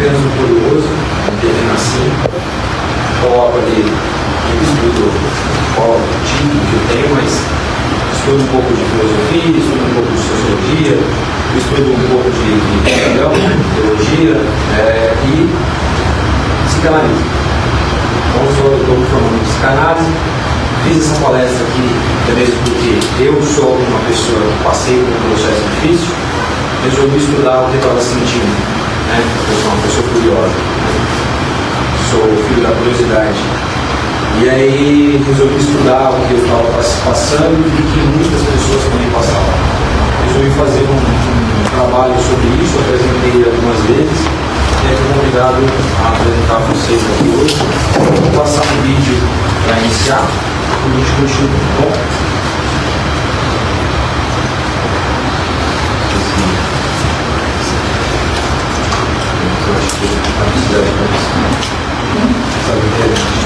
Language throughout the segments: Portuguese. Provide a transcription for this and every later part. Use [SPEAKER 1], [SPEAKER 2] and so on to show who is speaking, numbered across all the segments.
[SPEAKER 1] apenas um curioso, um pequeno assim, coloco ali, estudo qual tipo que eu tenho, mas estudo um pouco de filosofia, estudo um pouco de sociologia, estudo um pouco de teologia e psicanálise. Então, estou me formando em psicanálise. Fiz essa palestra aqui também porque eu sou uma pessoa que passei por um processo difícil, resolvi estudar o que eu estava sentindo, né? Eu sou uma pessoa curiosa, né? Sou filho da curiosidade. E aí resolvi estudar o que eu estava passando e que muitas pessoas também passavam. Resolvi fazer um trabalho sobre isso, apresentei algumas vezes e fui convidado a apresentar a vocês aqui hoje. Vou passar um vídeo para iniciar. A gente continua, tá bom? Eu acho que está precisando disso. Sabe o que é?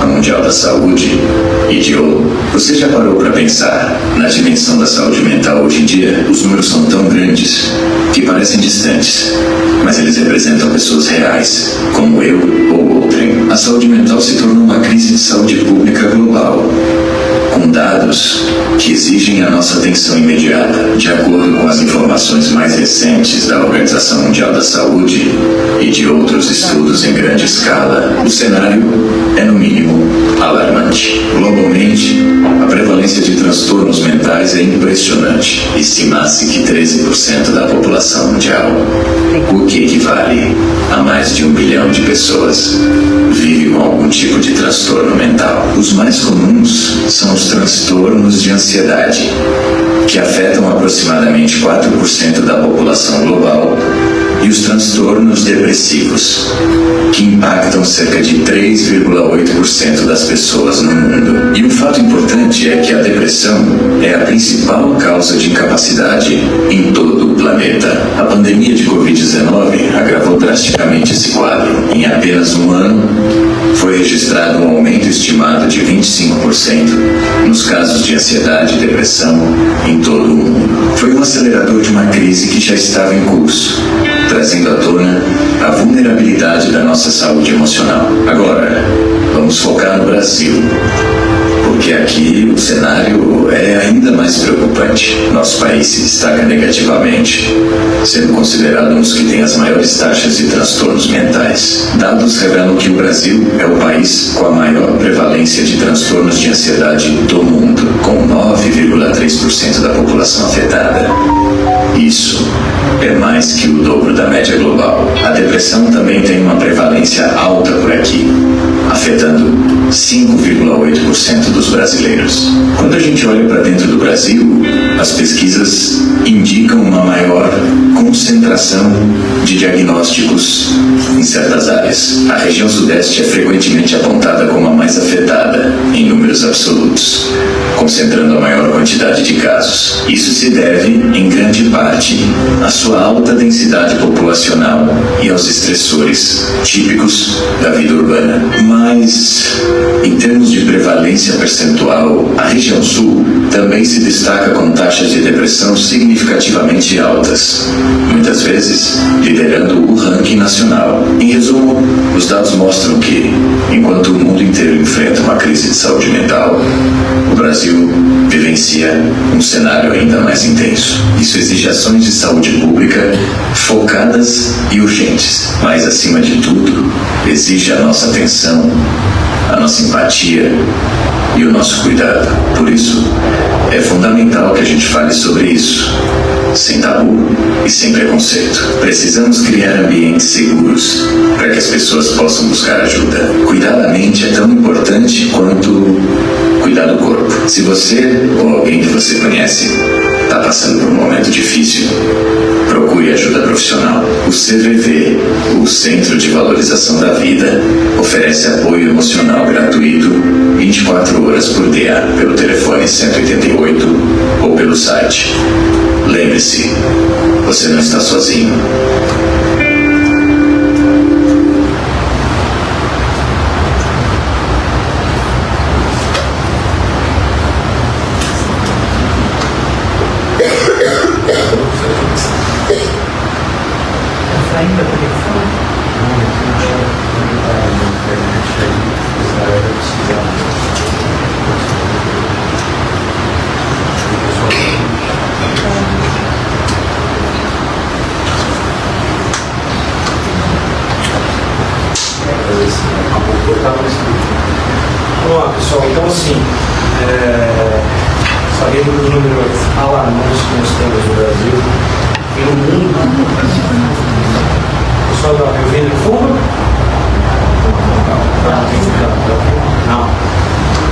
[SPEAKER 2] Mundial da Saúde, IDO, você já parou para pensar na dimensão da saúde mental hoje em dia? Os números são tão grandes que parecem distantes, mas eles representam pessoas reais, como eu ou outrem. A saúde mental se tornou uma crise de saúde pública global, com dados que exigem a nossa atenção imediata. De acordo com as informações mais recentes da Organização Mundial da Saúde e de outros estudos em grande escala, o cenário é, no mínimo, alarmante. Globalmente, a prevalência de transtornos mentais é impressionante. Estima-se que 13% da população mundial, o que equivale a mais de 1 bilhão de pessoas, vive com algum tipo de transtorno mental. Os mais comuns são os transtornos de ansiedade, que afetam aproximadamente 4% da população global, e os transtornos depressivos, que impactam cerca de 3,8% das pessoas no mundo. E um fato importante é que a depressão é a principal causa de incapacidade em todo o planeta. A pandemia de Covid-19 agravou drasticamente esse quadro. Em apenas um ano, foi registrado um aumento estimado de 25% nos casos de ansiedade e depressão em todo o mundo. Foi um acelerador de uma crise que já estava em curso, trazendo à tona a vulnerabilidade da nossa saúde emocional. Agora, vamos focar no Brasil, porque aqui o cenário é ainda mais preocupante. Nosso país se destaca negativamente, sendo considerado um dos que tem as maiores taxas de transtornos mentais. Dados revelam que o Brasil é o país com a maior prevalência de transtornos de ansiedade do mundo, com 9,3% da população afetada. Isso é mais que o dobro da média global. A depressão também tem uma prevalência alta por aqui, afetando 5,8% 90% dos brasileiros. Quando a gente olha para dentro do Brasil, as pesquisas indicam uma maior concentração de diagnósticos em certas áreas. A região sudeste é frequentemente apontada como a mais afetada em números absolutos, concentrando a maior quantidade de casos. Isso se deve, em grande parte, à sua alta densidade populacional e aos estressores típicos da vida urbana. Mas, em termos de prevalência percentual, a região sul também se destaca com taxas de depressão significativamente altas, muitas vezes liderando o ranking nacional. Em resumo, os dados mostram que, enquanto o mundo inteiro enfrenta uma crise de saúde mental, o Brasil vivencia um cenário ainda mais intenso. Isso exige ações de saúde pública focadas e urgentes, mas, acima de tudo, exige a nossa atenção, a nossa empatia e o nosso cuidado. Por isso, é fundamental que a gente fale sobre isso, sem tabu e sem preconceito. Precisamos criar ambientes seguros para que as pessoas possam buscar ajuda. Cuidar da mente é tão importante quanto cuidar do corpo. Se você ou alguém que você conhece está passando por um momento difícil, procure ajuda profissional. O CVV, o Centro de Valorização da Vida, oferece apoio emocional gratuito 24 horas por dia pelo telefone 188 ou pelo site. Lembre-se, você não está sozinho.
[SPEAKER 1] Vamos lá, pessoal. Então, assim, sabendo dos números alarmantes que nós temos no Brasil e no mundo, o pessoal está me ouvindo em fundo? Não.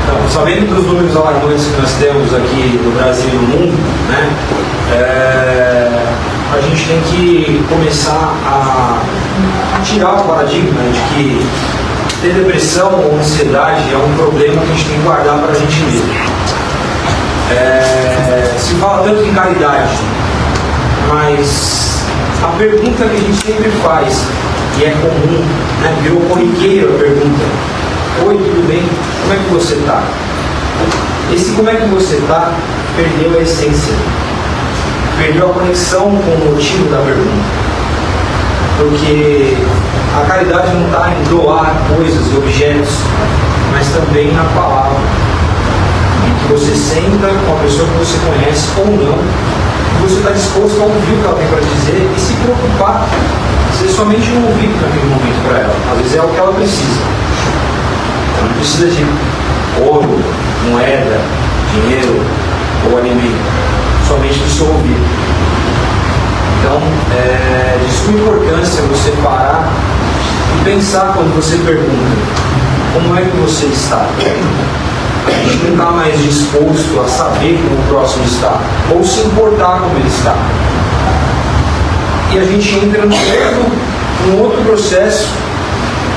[SPEAKER 1] Então, sabendo dos números alarmantes que nós temos aqui no Brasil e no mundo, né, a gente tem que começar a tirar o paradigma de que ter depressão ou ansiedade é um problema que a gente tem que guardar para a gente mesmo. Se fala tanto em caridade, mas a pergunta que a gente sempre faz, e é comum, né, virou corriqueira a pergunta: oi, tudo bem? Como é que você está? Esse como é que você está perdeu a essência, perdeu a conexão com o motivo da pergunta. Porque a caridade não está em doar coisas e objetos, mas também na palavra. Em que você senta com a pessoa que você conhece ou não, e você está disposto a ouvir o que ela tem para dizer e se preocupar. Você somente não ouvir naquele momento para ela. Às vezes é o que ela precisa. Ela não precisa de ouro, moeda, dinheiro ou alimento. Somente de seu ouvir. Então, de suma importância você parar e pensar quando você pergunta: como é que você está? A gente não está mais disposto a saber como o próximo está, ou se importar como ele está. E a gente entra num outro processo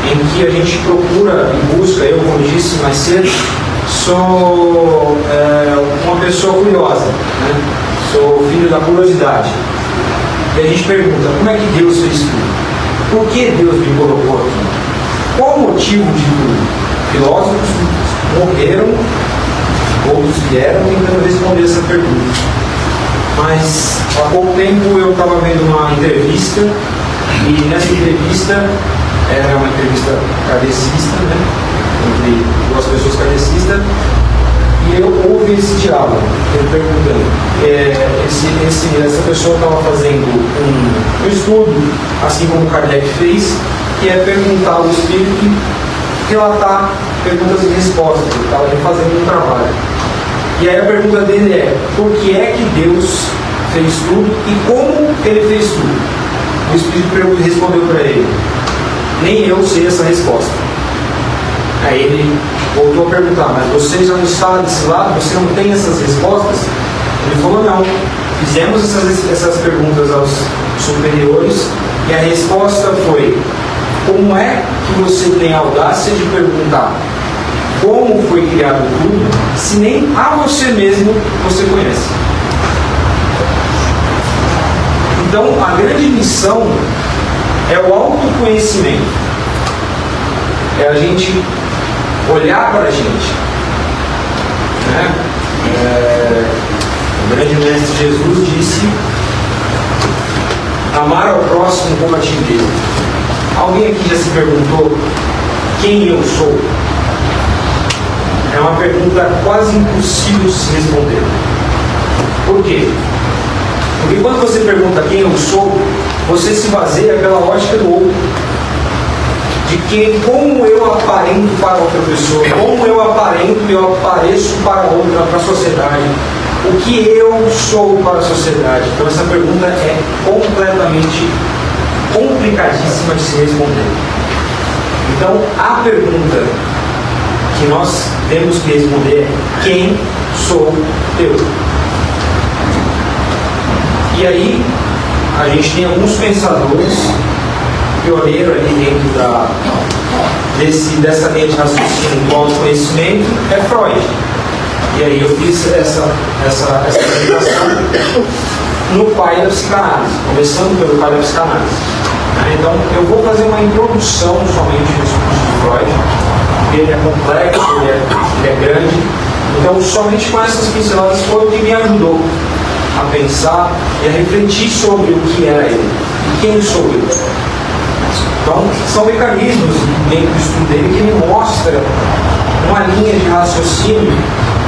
[SPEAKER 1] em que a gente procura e busca. Eu, como disse mais cedo, sou uma pessoa curiosa, né? Sou filho da curiosidade. E a gente pergunta: como é que Deus fez tudo? Por que Deus me colocou aqui? Qual o motivo de tudo? Filósofos morreram, outros vieram tentando responder essa pergunta. Mas há pouco tempo eu estava vendo uma entrevista, e nessa entrevista, era uma entrevista kardecista, né? Entre duas pessoas kardecistas, e eu ouvi esse diálogo, ele perguntando, essa pessoa estava fazendo um estudo, assim como Kardec fez, que é perguntar ao espírito, relatar perguntas e respostas. Ele estava fazendo um trabalho. E aí a pergunta dele é: por que é que Deus fez tudo e como ele fez tudo? O espírito respondeu para ele: nem eu sei essa resposta. Aí ele voltou a perguntar, mas você já não está desse lado? Você não tem essas respostas? Ele falou, não. Fizemos essas perguntas aos superiores e a resposta foi: como é que você tem a audácia de perguntar como foi criado tudo, se nem a você mesmo você conhece? Então, a grande missão é o autoconhecimento. É a gente olhar para a gente. Né? O grande mestre Jesus disse: amar ao próximo como a ti mesmo. Alguém aqui já se perguntou quem eu sou? É uma pergunta quase impossível de se responder. Por quê? Porque quando você pergunta quem eu sou, você se baseia pela ótica do outro. De como eu aparento para outra pessoa, como eu aparento e eu apareço para outra, para a sociedade. O que eu sou para a sociedade? Então essa pergunta é completamente complicadíssima de se responder. Então a pergunta que nós temos que responder é: quem sou eu? E aí a gente tem alguns pensadores pioneiros ali dentro dessa linha de raciocínio do autoconhecimento é Freud. E aí eu fiz essa apresentação no pai da psicanálise, começando pelo pai da psicanálise. Então eu vou fazer uma introdução somente no discurso de Freud, porque ele é complexo, ele é grande. Então somente com essas pinceladas foi o que me ajudou a pensar e a refletir sobre o que era ele e quem sou eu. Então, são mecanismos dentro do estudo dele que me mostra uma linha de raciocínio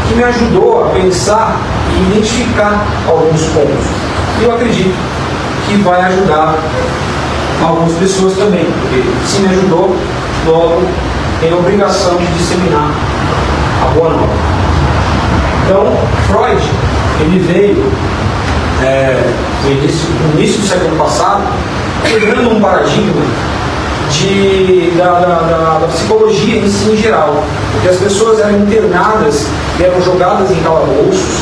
[SPEAKER 1] que me ajudou a pensar e identificar alguns pontos. E eu acredito que vai ajudar algumas pessoas também, porque se me ajudou, logo tem a obrigação de disseminar a boa nova. Então, Freud, ele veio no início do século passado, quebrando um paradigma da psicologia em si em geral, porque as pessoas eram internadas e eram jogadas em calabouços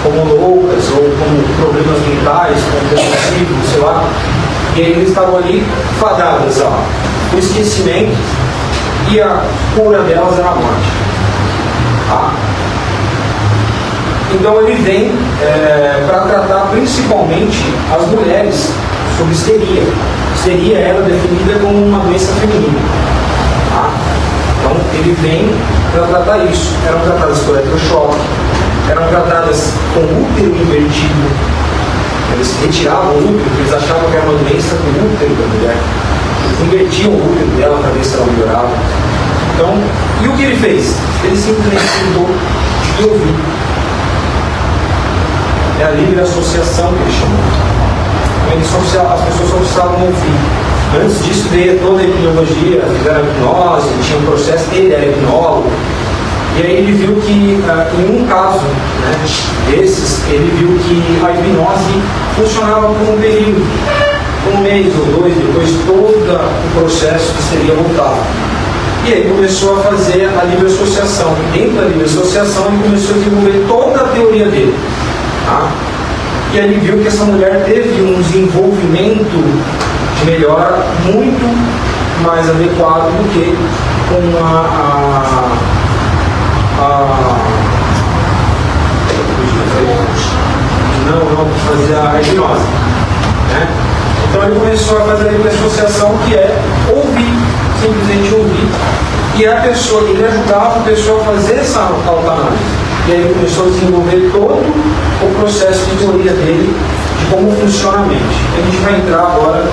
[SPEAKER 1] como loucas ou como problemas mentais, como depressivos, sei lá, e aí eles estavam ali fadadas ao esquecimento e a cura delas era a morte. Tá? Então ele vem para tratar principalmente as mulheres sobre histeria. Histeria ela definida como uma doença feminina. Tá? Então ele vem para tratar isso. Eram tratadas por eletrochoque, eram tratadas com útero invertido. Eles retiravam o útero, porque eles achavam que era uma doença com o útero da mulher. Eles invertiam o útero dela para ver se ela melhorava. Então, e o que ele fez? Ele simplesmente mudou de ouvir. É a livre associação que ele chamou. As pessoas só precisavam ouvir. Antes disso veio toda a hipnologia, fizeram a hipnose, tinha um processo, ele era hipnólogo. E aí ele viu que, em um caso desses, ele viu que a hipnose funcionava por um período, um mês ou dois, depois todo o processo seria voltado. E aí começou a fazer a livre associação. E dentro da livre associação ele começou a desenvolver toda a teoria dele. Tá? E aí ele viu que essa mulher teve um desenvolvimento de melhora muito mais adequado do que com não fazer a hipnose. Né? Então ele começou a fazer a livre associação, que é ouvir, simplesmente ouvir. E ele ajudava a pessoa a fazer essa autoanálise. E aí ele começou a desenvolver todo o processo de teoria dele, de como funciona a mente. A gente vai entrar agora,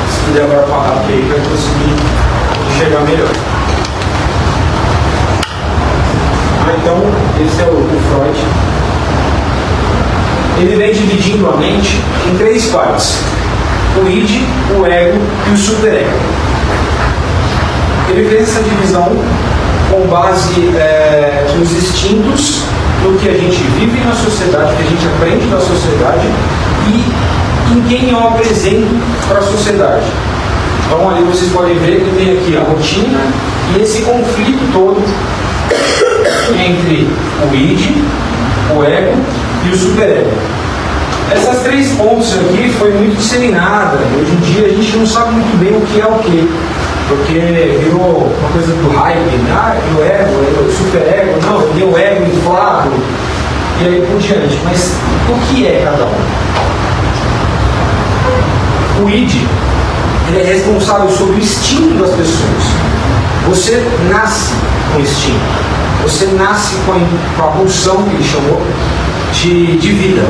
[SPEAKER 1] se puder agora falar, porque aí vai conseguir enxergar melhor. Então, esse é o Freud. Ele vem dividindo a mente em três partes: o id, o ego e o superego. Ele fez essa divisão com base nos instintos, no que a gente vive na sociedade, que a gente aprende na sociedade e em quem eu apresento para a sociedade. Então ali vocês podem ver que tem aqui a rotina E esse conflito todo entre o id, o ego e o superego. Essas 3 pontos aqui foi muito disseminada. Hoje em dia a gente não sabe muito bem o que é o que, porque virou uma coisa do hype, o ego, o superego, não, tem o ego inflado, e aí por diante. Mas o que é cada um? O id, ele é responsável sobre o instinto das pessoas. Você nasce com instinto. Você nasce com a pulsão que ele chamou de vida,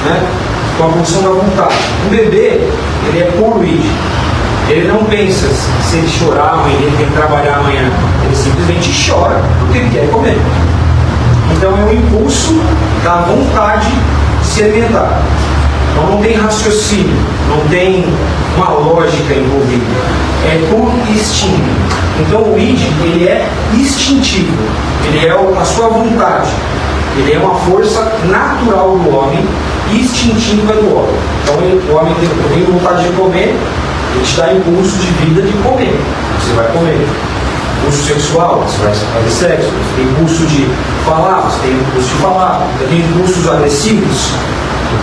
[SPEAKER 1] né? Com a pulsão da vontade. Um bebê, ele é puro id. Ele não pensa se ele chorar amanhã, ele tem que trabalhar amanhã. Ele simplesmente chora porque ele quer comer. Então é um impulso da vontade de se alimentar. Então não tem raciocínio, não tem uma lógica envolvida. É por instinto. Então o id, ele é instintivo. Ele é a sua vontade. Ele é uma força natural do homem, instintiva do homem. Então o homem tem vontade de comer, ele te dá impulso de vida de comer. Você vai comer. Impulso sexual, você vai fazer sexo. Você tem impulso de falar, você tem impulso de falar. Você tem impulsos agressivos.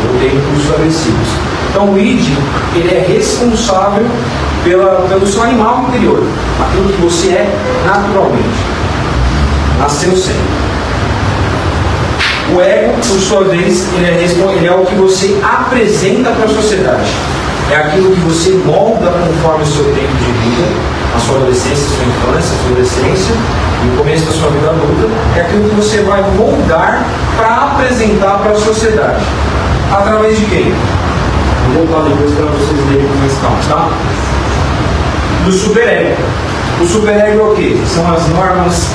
[SPEAKER 1] Eu tenho impulsos agressivos. Então o id, ele é responsável pelo seu animal interior, aquilo que você é naturalmente. Nasceu sendo. O ego, por sua vez, ele é o que você apresenta para a sociedade. É aquilo que você molda conforme o seu tempo de vida, a sua adolescência, a sua infância, a sua adolescência, e o começo da sua vida adulta. É aquilo que você vai moldar para apresentar para a sociedade. Através de quem? Vou voltar depois para vocês lerem com mais calma, tá? Do superego. O superego é o quê? São as normas,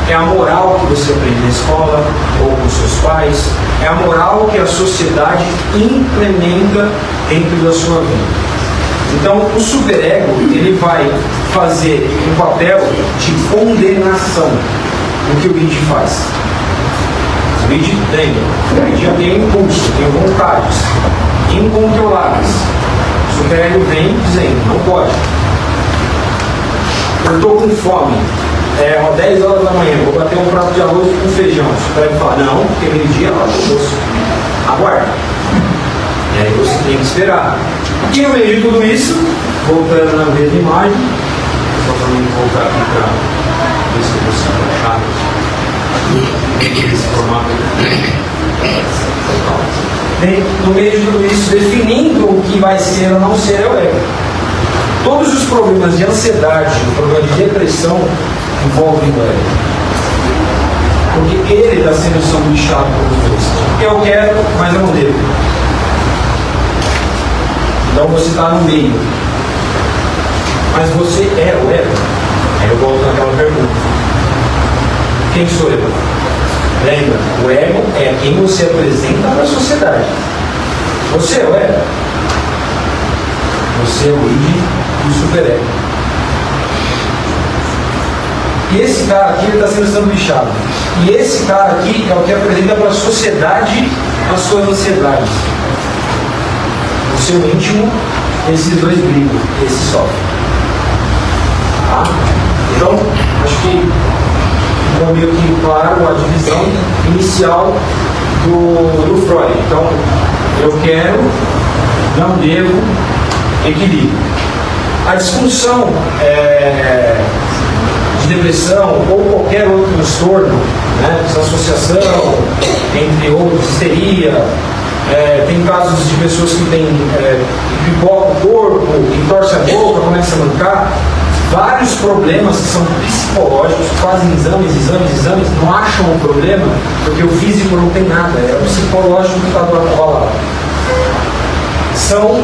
[SPEAKER 1] é a moral que você aprende na escola ou com seus pais, é a moral que a sociedade implementa dentro da sua vida. Então, o superego, ele vai fazer um papel de condenação no que o id faz. O id já tem impulso, tem vontades incontroláveis. O superego vem dizendo, não pode. Eu estou com fome, 10 horas da manhã, vou bater um prato de arroz com feijão. O superego fala, não, porque meio-dia é hora do almoço. Aguarda. E aí você tem que esperar. E no meio de tudo isso, voltando na mesma imagem, só para mim voltar aqui para ver se eu consigo achar esse formato. No meio de tudo isso, definindo o que vai ser ou não ser, é o ego. Todos os problemas de ansiedade, problema de depressão, envolvem o ego. Porque ele está sendo sanduichado por Deus. Eu quero, mas eu não devo. Então você está no meio. Mas você é o ego? Aí eu volto naquela pergunta. Quem sou eu? Lembra? O ego é quem você apresenta para a sociedade. Você é o ego. Você é o id e o superego. E esse cara aqui está sendo sanduichado. E esse cara aqui é o que apresenta para a sociedade as suas ansiedades. O seu íntimo, esses dois brigam, esse sofre. Tá? Então, acho que ficou meio que claro a divisão inicial do Freud. Então, eu quero, não devo, equilíbrio. A disfunção de depressão ou qualquer outro transtorno, né, desassociação, entre outros, histeria, tem casos de pessoas que têm pipoca o corpo, que torce a boca, começa a mancar, vários problemas que são psicológicos, fazem exames, não acham o problema, porque o físico não tem nada, é o psicológico que está do outro lado. São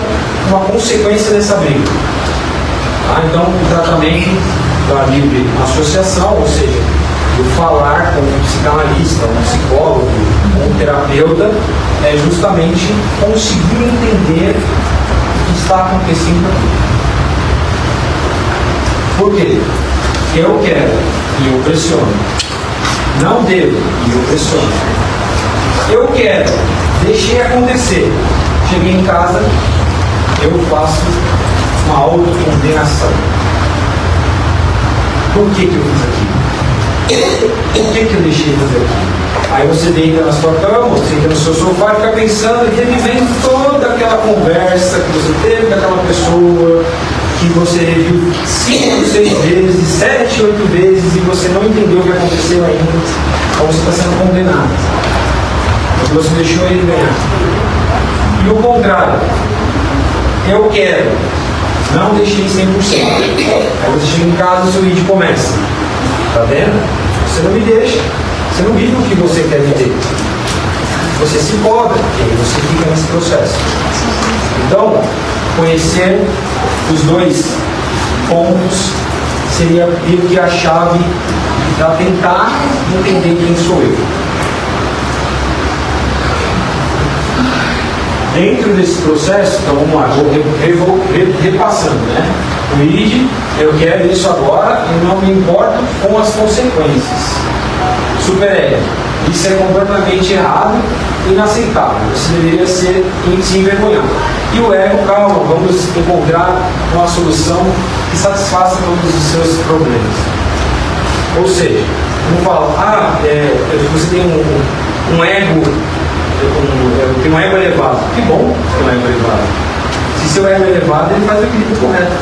[SPEAKER 1] uma consequência dessa briga. Então, o tratamento da livre associação, ou seja, o falar com um psicanalista, um psicólogo, um terapeuta, é justamente conseguir entender o que está acontecendo aqui. Por quê? Eu quero e eu pressiono. Não devo e eu pressiono. Eu quero, deixei acontecer. Cheguei em casa, eu faço uma autocondenação. Por que eu fiz aquilo? Por que eu deixei de fazer aquilo? Aí você deita na sua cama, você deita no seu sofá e fica pensando e revivendo toda aquela conversa que você teve com aquela pessoa, que você reviu 5, 6 vezes, 7, 8 vezes e você não entendeu o que aconteceu ainda. Então você está sendo condenado. Porque você deixou ele ganhar. E o contrário, eu quero, não deixei 100%. Aí você chega em casa e o seu vídeo começa. Tá vendo? Você não me deixa. Você não vive o que você quer viver. Você se cobra e aí você fica nesse processo. Então, conhecer os dois pontos seria meio que a chave para tentar entender quem sou eu. Dentro desse processo, então vamos lá, vou repassando, né? O ID, eu quero isso agora e não me importo com as consequências. Superego, isso é completamente errado, inaceitável, isso deveria ser se envergonhar. E o ego, calma, vamos encontrar uma solução que satisfaça todos os seus problemas. Ou seja, não fala, você tem um ego, tem um ego elevado. Que bom que tem um ego elevado. Se seu ego é elevado, ele faz o equilíbrio correto.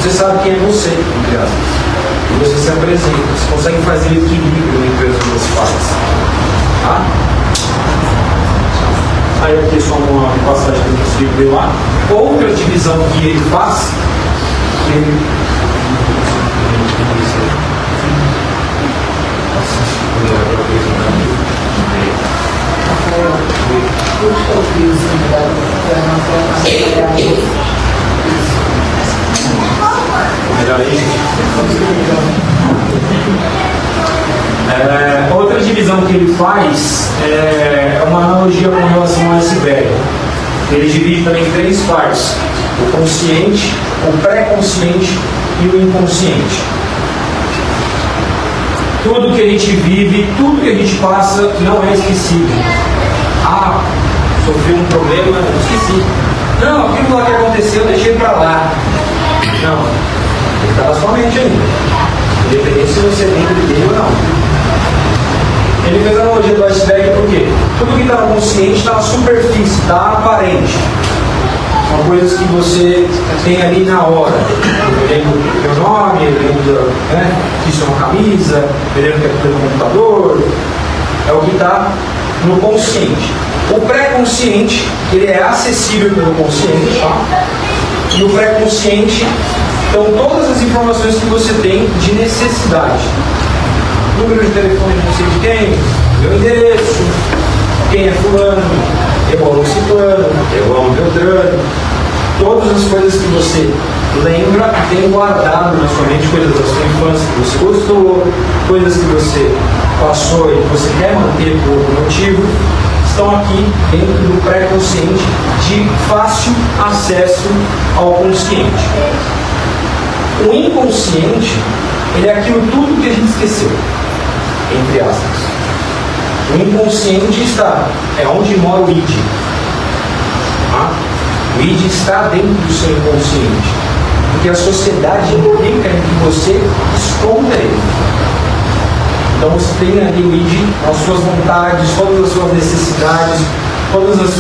[SPEAKER 1] Você sabe quem é você, entre aspas. E você se apresenta, você consegue fazer o equilíbrio entre as duas partes. Tá? Aí aqui é só uma passagem que eu consigo ver lá. Outra divisão que ele faz, outra divisão que ele faz é uma analogia com relação ao iceberg. Ele divide também em 3 partes: o consciente, o pré-consciente e o inconsciente. Tudo que a gente vive, tudo que a gente passa não é esquecível. Sofri um problema, não esqueci. Não, aquilo lá que aconteceu eu deixei para lá. Não, ele está na sua mente ainda, independente se você lembra dele ou não. Ele fez a analogia do iceberg por quê? Tudo que está no consciente está na superfície, está aparente. São coisas que você tem ali na hora. Eu lembro do meu nome, eu lembro que isso é uma camisa, eu lembro que é tudo no computador. É o que está no consciente. O pré-consciente, ele é acessível pelo consciente, tá? E o pré-consciente são todas as informações que você tem de necessidade. Número de telefone de não sei de quem, meu endereço, quem é fulano, eu amo ciclano, eu amo Beltrano. Todas as coisas que você lembra e tem guardado na sua mente, coisas da sua infância que você gostou, coisas que você passou e que você quer manter por algum motivo, estão aqui dentro do pré-consciente de fácil acesso ao consciente. O inconsciente, ele é aquilo tudo que a gente esqueceu, entre aspas. O inconsciente é onde mora o id. Tá? O id está dentro do seu inconsciente, porque a sociedade implica em que você esconda ele. Então você tem ali o id, as suas vontades, todas as suas necessidades, todas as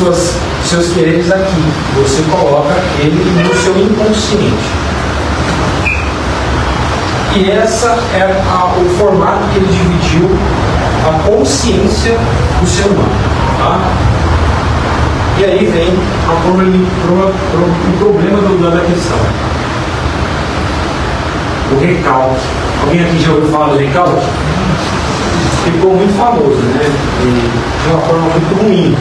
[SPEAKER 1] seus quereres aqui. Você coloca ele no seu inconsciente. E essa é o formato que ele dividiu a consciência do ser humano. Tá? E aí vem o problema da questão. O recalque. Alguém aqui já ouviu falar do recalque? Ficou muito famoso, né? De uma forma muito ruim.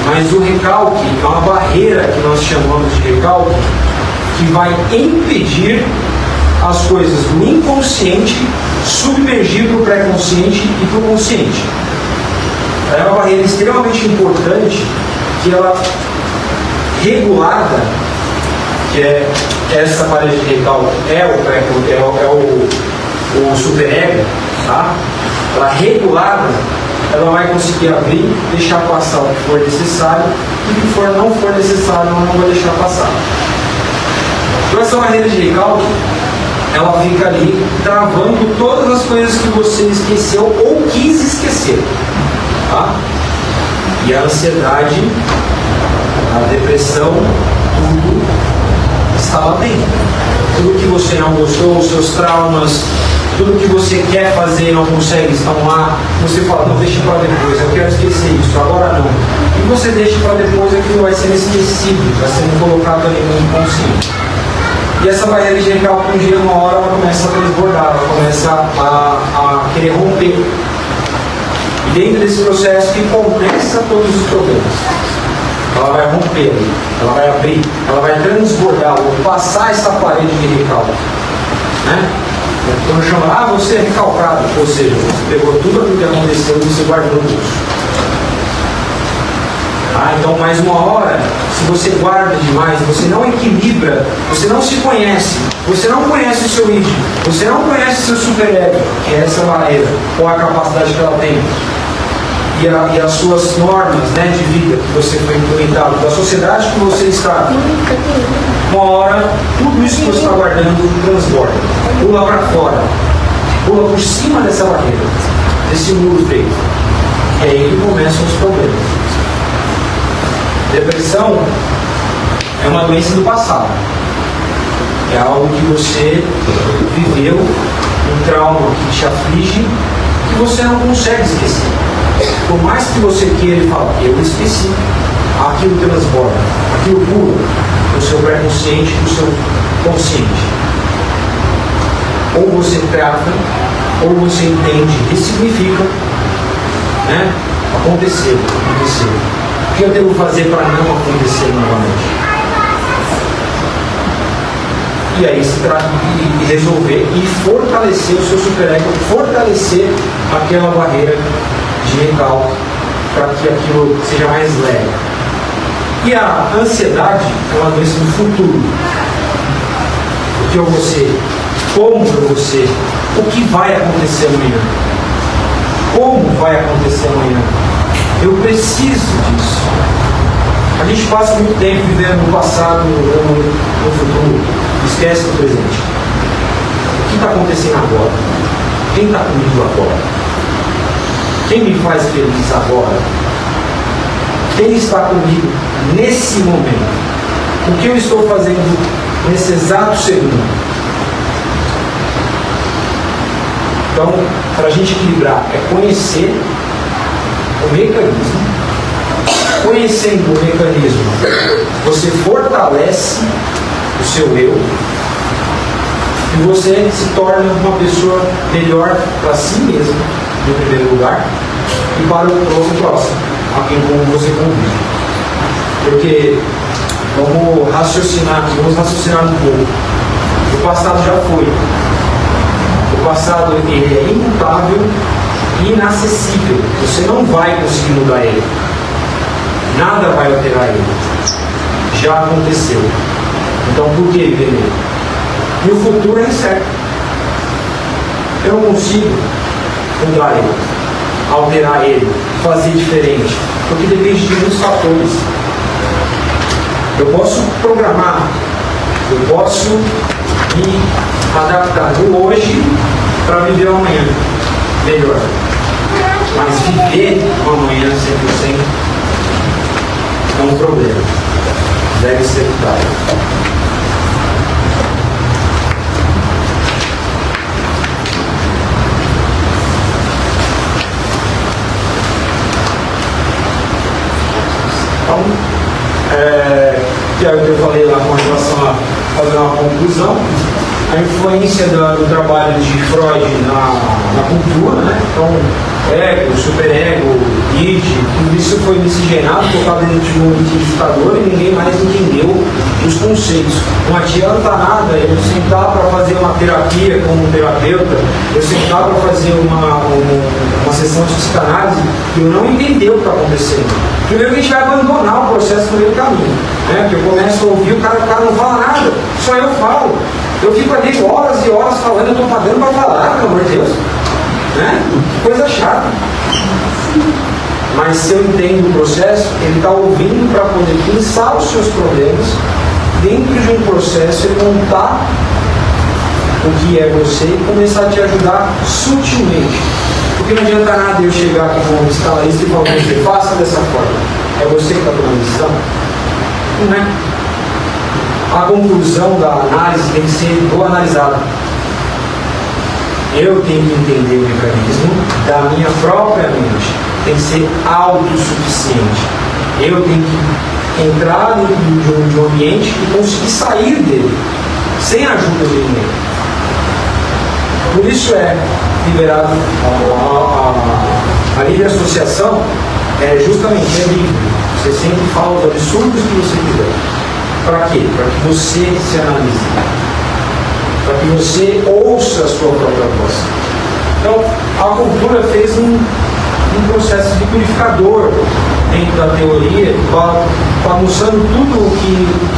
[SPEAKER 1] Mas o recalque é uma barreira que nós chamamos de recalque, que vai impedir as coisas do inconsciente submergir para o pré-consciente e para o consciente. É uma barreira extremamente importante que ela regulada, que é essa parede de recalque, o superego, tá? Ela regulada, ela vai conseguir abrir, deixar passar o que for necessário, e o que não for necessário, ela não vai deixar passar. Então essa barreira de recalque, ela fica ali travando todas as coisas que você esqueceu ou quis esquecer. Tá? E a ansiedade, a depressão, tudo está lá dentro. Tudo que você não gostou, os seus traumas, tudo que você quer fazer e não consegue, estão lá. Você fala, não, deixa para depois, eu quero esquecer isso, agora não. E você deixa para depois, aquilo vai ser esquecido, vai sendo colocado ali no inconsciente. E essa barreira de recalque, um dia, uma hora, ela começa a transbordar, ela começa a querer romper. E dentro desse processo que começa todos os problemas, ela vai romper, ela vai abrir, ela vai transbordar, ou passar essa parede de recalque. Né? Quando chama, você é recalcado, ou seja, você pegou tudo aquilo que aconteceu e você guardou no bolso. Então, mais uma hora, se você guarda demais, você não equilibra, você não se conhece, você não conhece o seu id, você não conhece o seu superego, que é essa barreira, ou a capacidade que ela tem, e as suas normas, né, de vida que você foi implementado, da sociedade que você está. Uma hora, tudo isso que você está guardando transborda, pula para fora, pula por cima dessa barreira, desse muro feito. É aí que começam os problemas. Depressão é uma doença do passado. É algo que você viveu, um trauma que te aflige, que você não consegue esquecer. Por mais que você queira e fale, eu esqueci, aquilo transborda, aquilo pula do seu pré-consciente e do seu consciente. Ou você trata, ou você entende, ressignifica, né? Aconteceu. O que eu devo fazer para não acontecer novamente? E aí se trata de resolver e fortalecer o seu superego, fortalecer aquela barreira de recalque para que aquilo seja mais leve. E a ansiedade é uma doença do futuro. O que eu vou ser? Como eu vou ser? O que vai acontecer amanhã? Como vai acontecer amanhã? Eu preciso disso. A gente passa muito tempo vivendo no passado ou no futuro, esquece do presente. O que está acontecendo agora? Quem está comigo agora? Quem me faz feliz agora? Quem está comigo nesse momento? O que eu estou fazendo nesse exato segundo? Então, para a gente equilibrar, é conhecer o mecanismo. Conhecendo o mecanismo, você fortalece o seu eu e você se torna uma pessoa melhor para si mesmo, em primeiro lugar, e para o próximo, a quem você convive. Porque vamos raciocinar um pouco. O passado já foi. O passado ele é imutável e inacessível. Você não vai conseguir mudar ele. Nada vai alterar ele. Já aconteceu. Então por que viver nele? E o futuro é incerto. Eu não consigo mudar ele, alterar ele, fazer diferente, porque depende de muitos fatores. Eu posso programar, eu posso me adaptar do hoje para viver o amanhã melhor. Mas viver o amanhã 100% é um problema. Deve ser evitado. Então, que é o que eu falei lá com relação a fazer uma conclusão, a influência do trabalho de Freud na cultura, né? Então, ego, superego, id, tudo isso foi miscigenado, colocado dentro de um liquidificador e ninguém mais entendeu os conceitos. Não adianta nada eu sentar para fazer uma terapia com um terapeuta, eu sentar para fazer uma sessão de psicanálise e eu não entender o que está acontecendo. Primeiro que a gente vai abandonar o processo no meio do caminho, né? Porque eu começo a ouvir, o cara não fala nada, só eu falo. Eu fico ali horas e horas falando, eu estou pagando para falar, pelo amor de Deus. Né? Que coisa chata. Mas se eu entendo o processo, ele está ouvindo para poder pensar os seus problemas dentro de um processo, ele montar o que é você e começar a te ajudar sutilmente. Porque não adianta nada eu chegar aqui como escalarista e falar para você, faça dessa forma. É você que está tomando a decisão? Não é. A conclusão da análise tem que ser do analisado. Eu tenho que entender o mecanismo da minha própria mente. Tem que ser autossuficiente. Eu tenho que entrar dentro de um ambiente e conseguir sair dele, sem a ajuda de ninguém. Por isso é liberado a livre associação, justamente é livre. Você sempre fala os absurdos que você quiser. Para quê? Para que você se analise. Para que você ouça a sua própria voz. Então, a cultura fez um processo de purificador dentro da teoria, bagunçando tudo o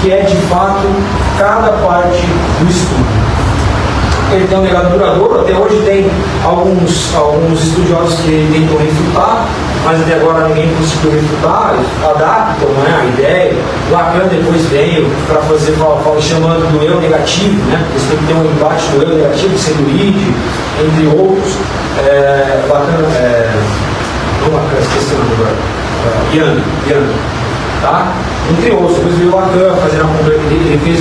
[SPEAKER 1] que é de fato cada parte do estudo. Ele tem um legado duradouro, até hoje tem alguns estudiosos que tentam refutar, mas até agora ninguém conseguiu refutar, adaptam, né, a ideia. Lacan depois veio para fazer, chamando do eu negativo, né? Eles têm que ter um embate do eu negativo, sendo id, entre outros. Lacan, não Lacan, esqueci o nome agora, Yang, tá? Entre outros, depois veio Lacan fazendo a compra, ele fez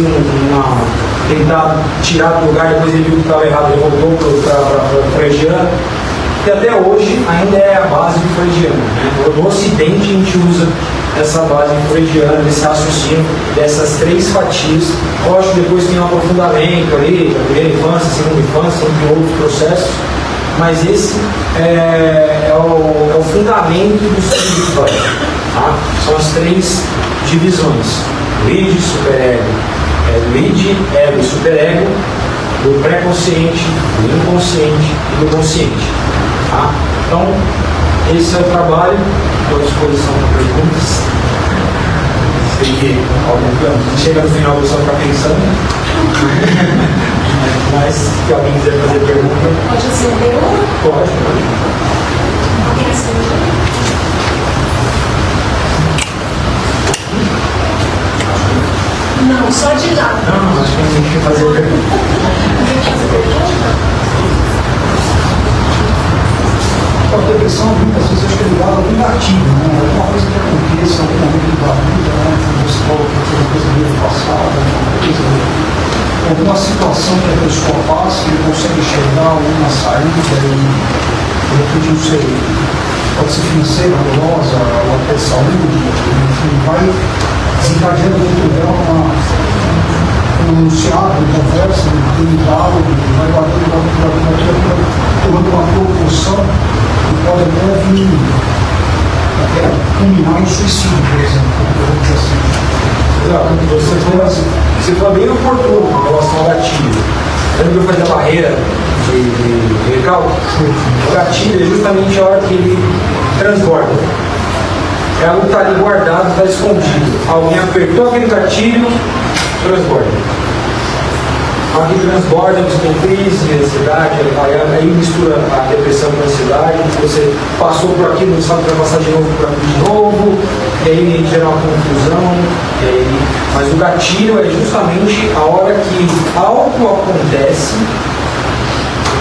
[SPEAKER 1] tentar tirar do lugar, depois ele viu que estava errado, ele voltou para Freudiano, que até hoje ainda é a base do Freudiano, né? No Ocidente a gente usa essa base freudiana, desse raciocínio, dessas três fatias. Lógico que depois tem um aprofundamento ali, da primeira infância, segunda infância, entre outros processos, mas esse é o fundamento do estudo de Freud. Tá? São as três divisões: o id, superego, do id, ego e superego, do pré-consciente, do inconsciente e do consciente. Tá? Então, esse é o trabalho. Estou à disposição para perguntas. Sei que chega no final você está pensando. Mas se alguém quiser fazer pergunta.
[SPEAKER 3] Pode ser pergunta?
[SPEAKER 1] Pode.
[SPEAKER 3] Alguém acende? Não, só de lado.
[SPEAKER 1] Não, acho que a gente tem que fazer pergunta.
[SPEAKER 3] Alguém quer fazer pergunta?
[SPEAKER 4] A depressão muitas vezes acho que é ligada ao negativo, né? Alguma coisa que aconteça, algum momento da vida, né? Você falou que foi uma coisa meio passada, alguma situação que a pessoa passa e consegue enxergar alguma saída e de repente não sei, pode ser financeira, amorosa, ou até saúde, enfim, vai desencadeando dentro dela um enunciado, uma conversa, um diálogo, vai tomando uma proporção que pode até vir, até culminar em suicídio, por exemplo.
[SPEAKER 1] Exato. Você foi bem oportuno com relação ao gatilho. Lembra que eu fazia a barreira de recalque? O gatilho é justamente a hora que ele transborda. É algo que está ali guardado, está escondido. Alguém apertou aquele gatilho, transborda. Alguém transborda com crise, ansiedade, aí mistura a depressão com a ansiedade, você passou por aquilo, não sabe que vai passar de novo por aquilo de novo, e aí gera uma confusão, mas o gatilho é justamente a hora que algo acontece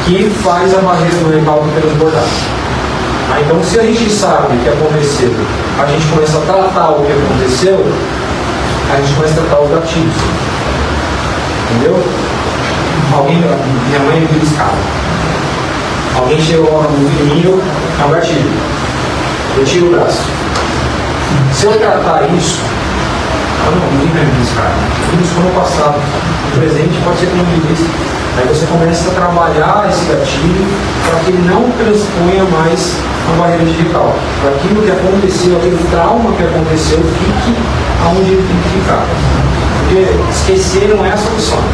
[SPEAKER 1] que faz a barreira do recalque transbordar. Então, se a gente sabe o que aconteceu, a gente começa a tratar o que aconteceu, a gente começa a tratar os gatilhos. Entendeu? Minha mãe me beliscava. Alguém chegou no menino, é um gatilho. Eu tiro o braço. Se eu tratar isso, ninguém vai me beliscar. Isso foi no passado. No presente pode ser que não me belisque. Aí você começa a trabalhar esse gatilho para que ele não transponha mais a barreira de recalque. Para aquilo que aconteceu, aquele trauma que aconteceu, fique aonde ele tem que ficar. Porque esquecer não é a solução.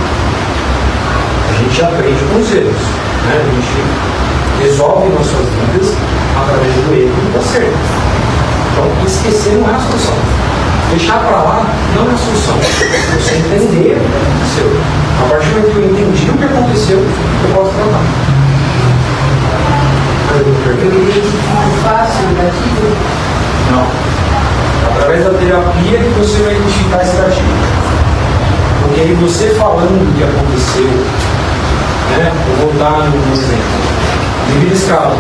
[SPEAKER 1] A gente aprende com os erros. Né? A gente resolve nossas vidas através do erro e do acerto. Então, esquecer não é a solução. Deixar para lá não é a solução. Você entender o que aconteceu. A partir do momento que eu entendi o que aconteceu, eu posso tratar.
[SPEAKER 3] Fácil, gatilho?
[SPEAKER 1] Não. Através da terapia que você vai identificar esse gatilho. Porque aí você falando o que aconteceu, né? Eu vou dar um exemplo. De vida escala.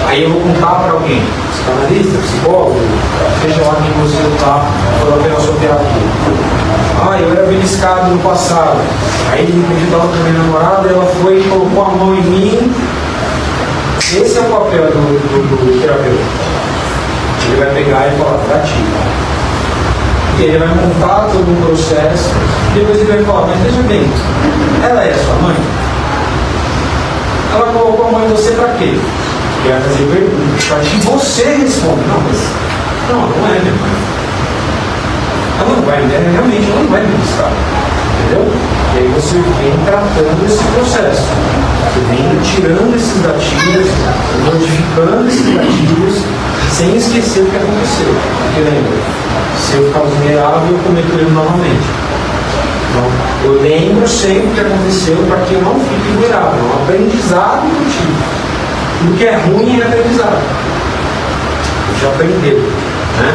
[SPEAKER 1] Aí eu vou contar para alguém, psicanalista, psicólogo, seja lá quem você está pela sua terapia. Ah, eu era beliscado no passado. Aí de repente eu estava com a minha namorada, ela foi e colocou a mão em mim. Esse é o papel do terapeuta. Ele vai pegar e falar, gatilho. E ele vai montar todo um processo, depois ele vai falar, mas veja bem, ela é a sua mãe? Ela colocou a mão em você para quê? Ele vai fazer perguntas para que você responda. Não, mas não é minha mãe. Ela não vai, realmente ela não vai me buscar. Entendeu? E aí você vem tratando esse processo. Você vem tirando esses gatilhos, modificando esses gatilhos, sem esquecer o que aconteceu. Porque lembra, se eu ficar vulnerável, eu cometo ele novamente. Então, eu lembro sempre o que aconteceu para que eu não fique vulnerável. É um aprendizado contigo. Tudo que é ruim é aprendizado. Você já aprendeu, né?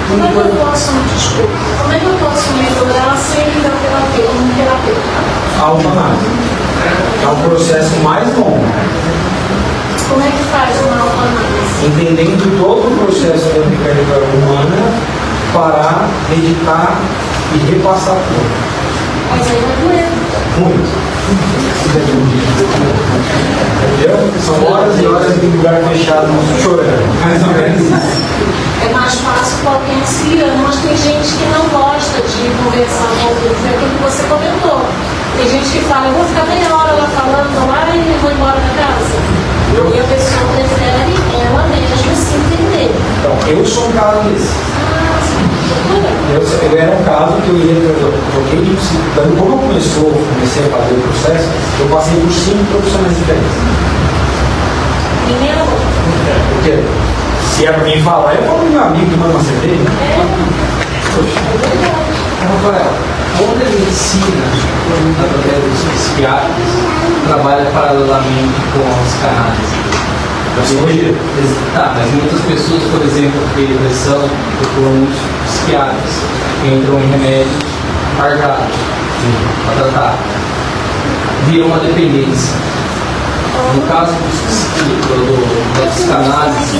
[SPEAKER 3] Como é que eu posso, desculpa, como é que eu posso melhorar sem ir um terapeuta?
[SPEAKER 1] Autoanálise. É um processo mais longo.
[SPEAKER 3] Como é que faz uma autoanálise?
[SPEAKER 1] Entendendo todo o processo da mecânica humana, parar, meditar e repassar tudo.
[SPEAKER 3] Mas aí vai doer.
[SPEAKER 1] Muito. Entendeu? São horas e horas de lugar fechado chorando. Mais ou menos isso.
[SPEAKER 3] É mais fácil com alguém auxiliando, mas tem gente que não gosta de conversar com alguém. Foi aquilo que você comentou. Tem gente que fala, eu vou ficar meia hora lá falando lá e vou embora da casa. E a pessoa prefere ela mesma se entender.
[SPEAKER 1] Então, eu sou um caso desse. Eu era um caso que eu troquei de psicólogo. Como comecei a fazer o processo, eu passei por 5 profissionais diferentes.
[SPEAKER 3] Primeiro,
[SPEAKER 1] Porque se é pra mim falar, eu falo pro meu amigo que manda uma cerveja.
[SPEAKER 5] Rafael, onde a medicina, através dos psiquiatras, trabalha paralelamente com a psicanálise?
[SPEAKER 1] Psicologia.
[SPEAKER 5] Tá, mas muitas pessoas, por exemplo, que têm depressão, procuram muitos psiquiatras, entram em remédios marcados para tratar. Viram uma dependência. No caso da psicanálise,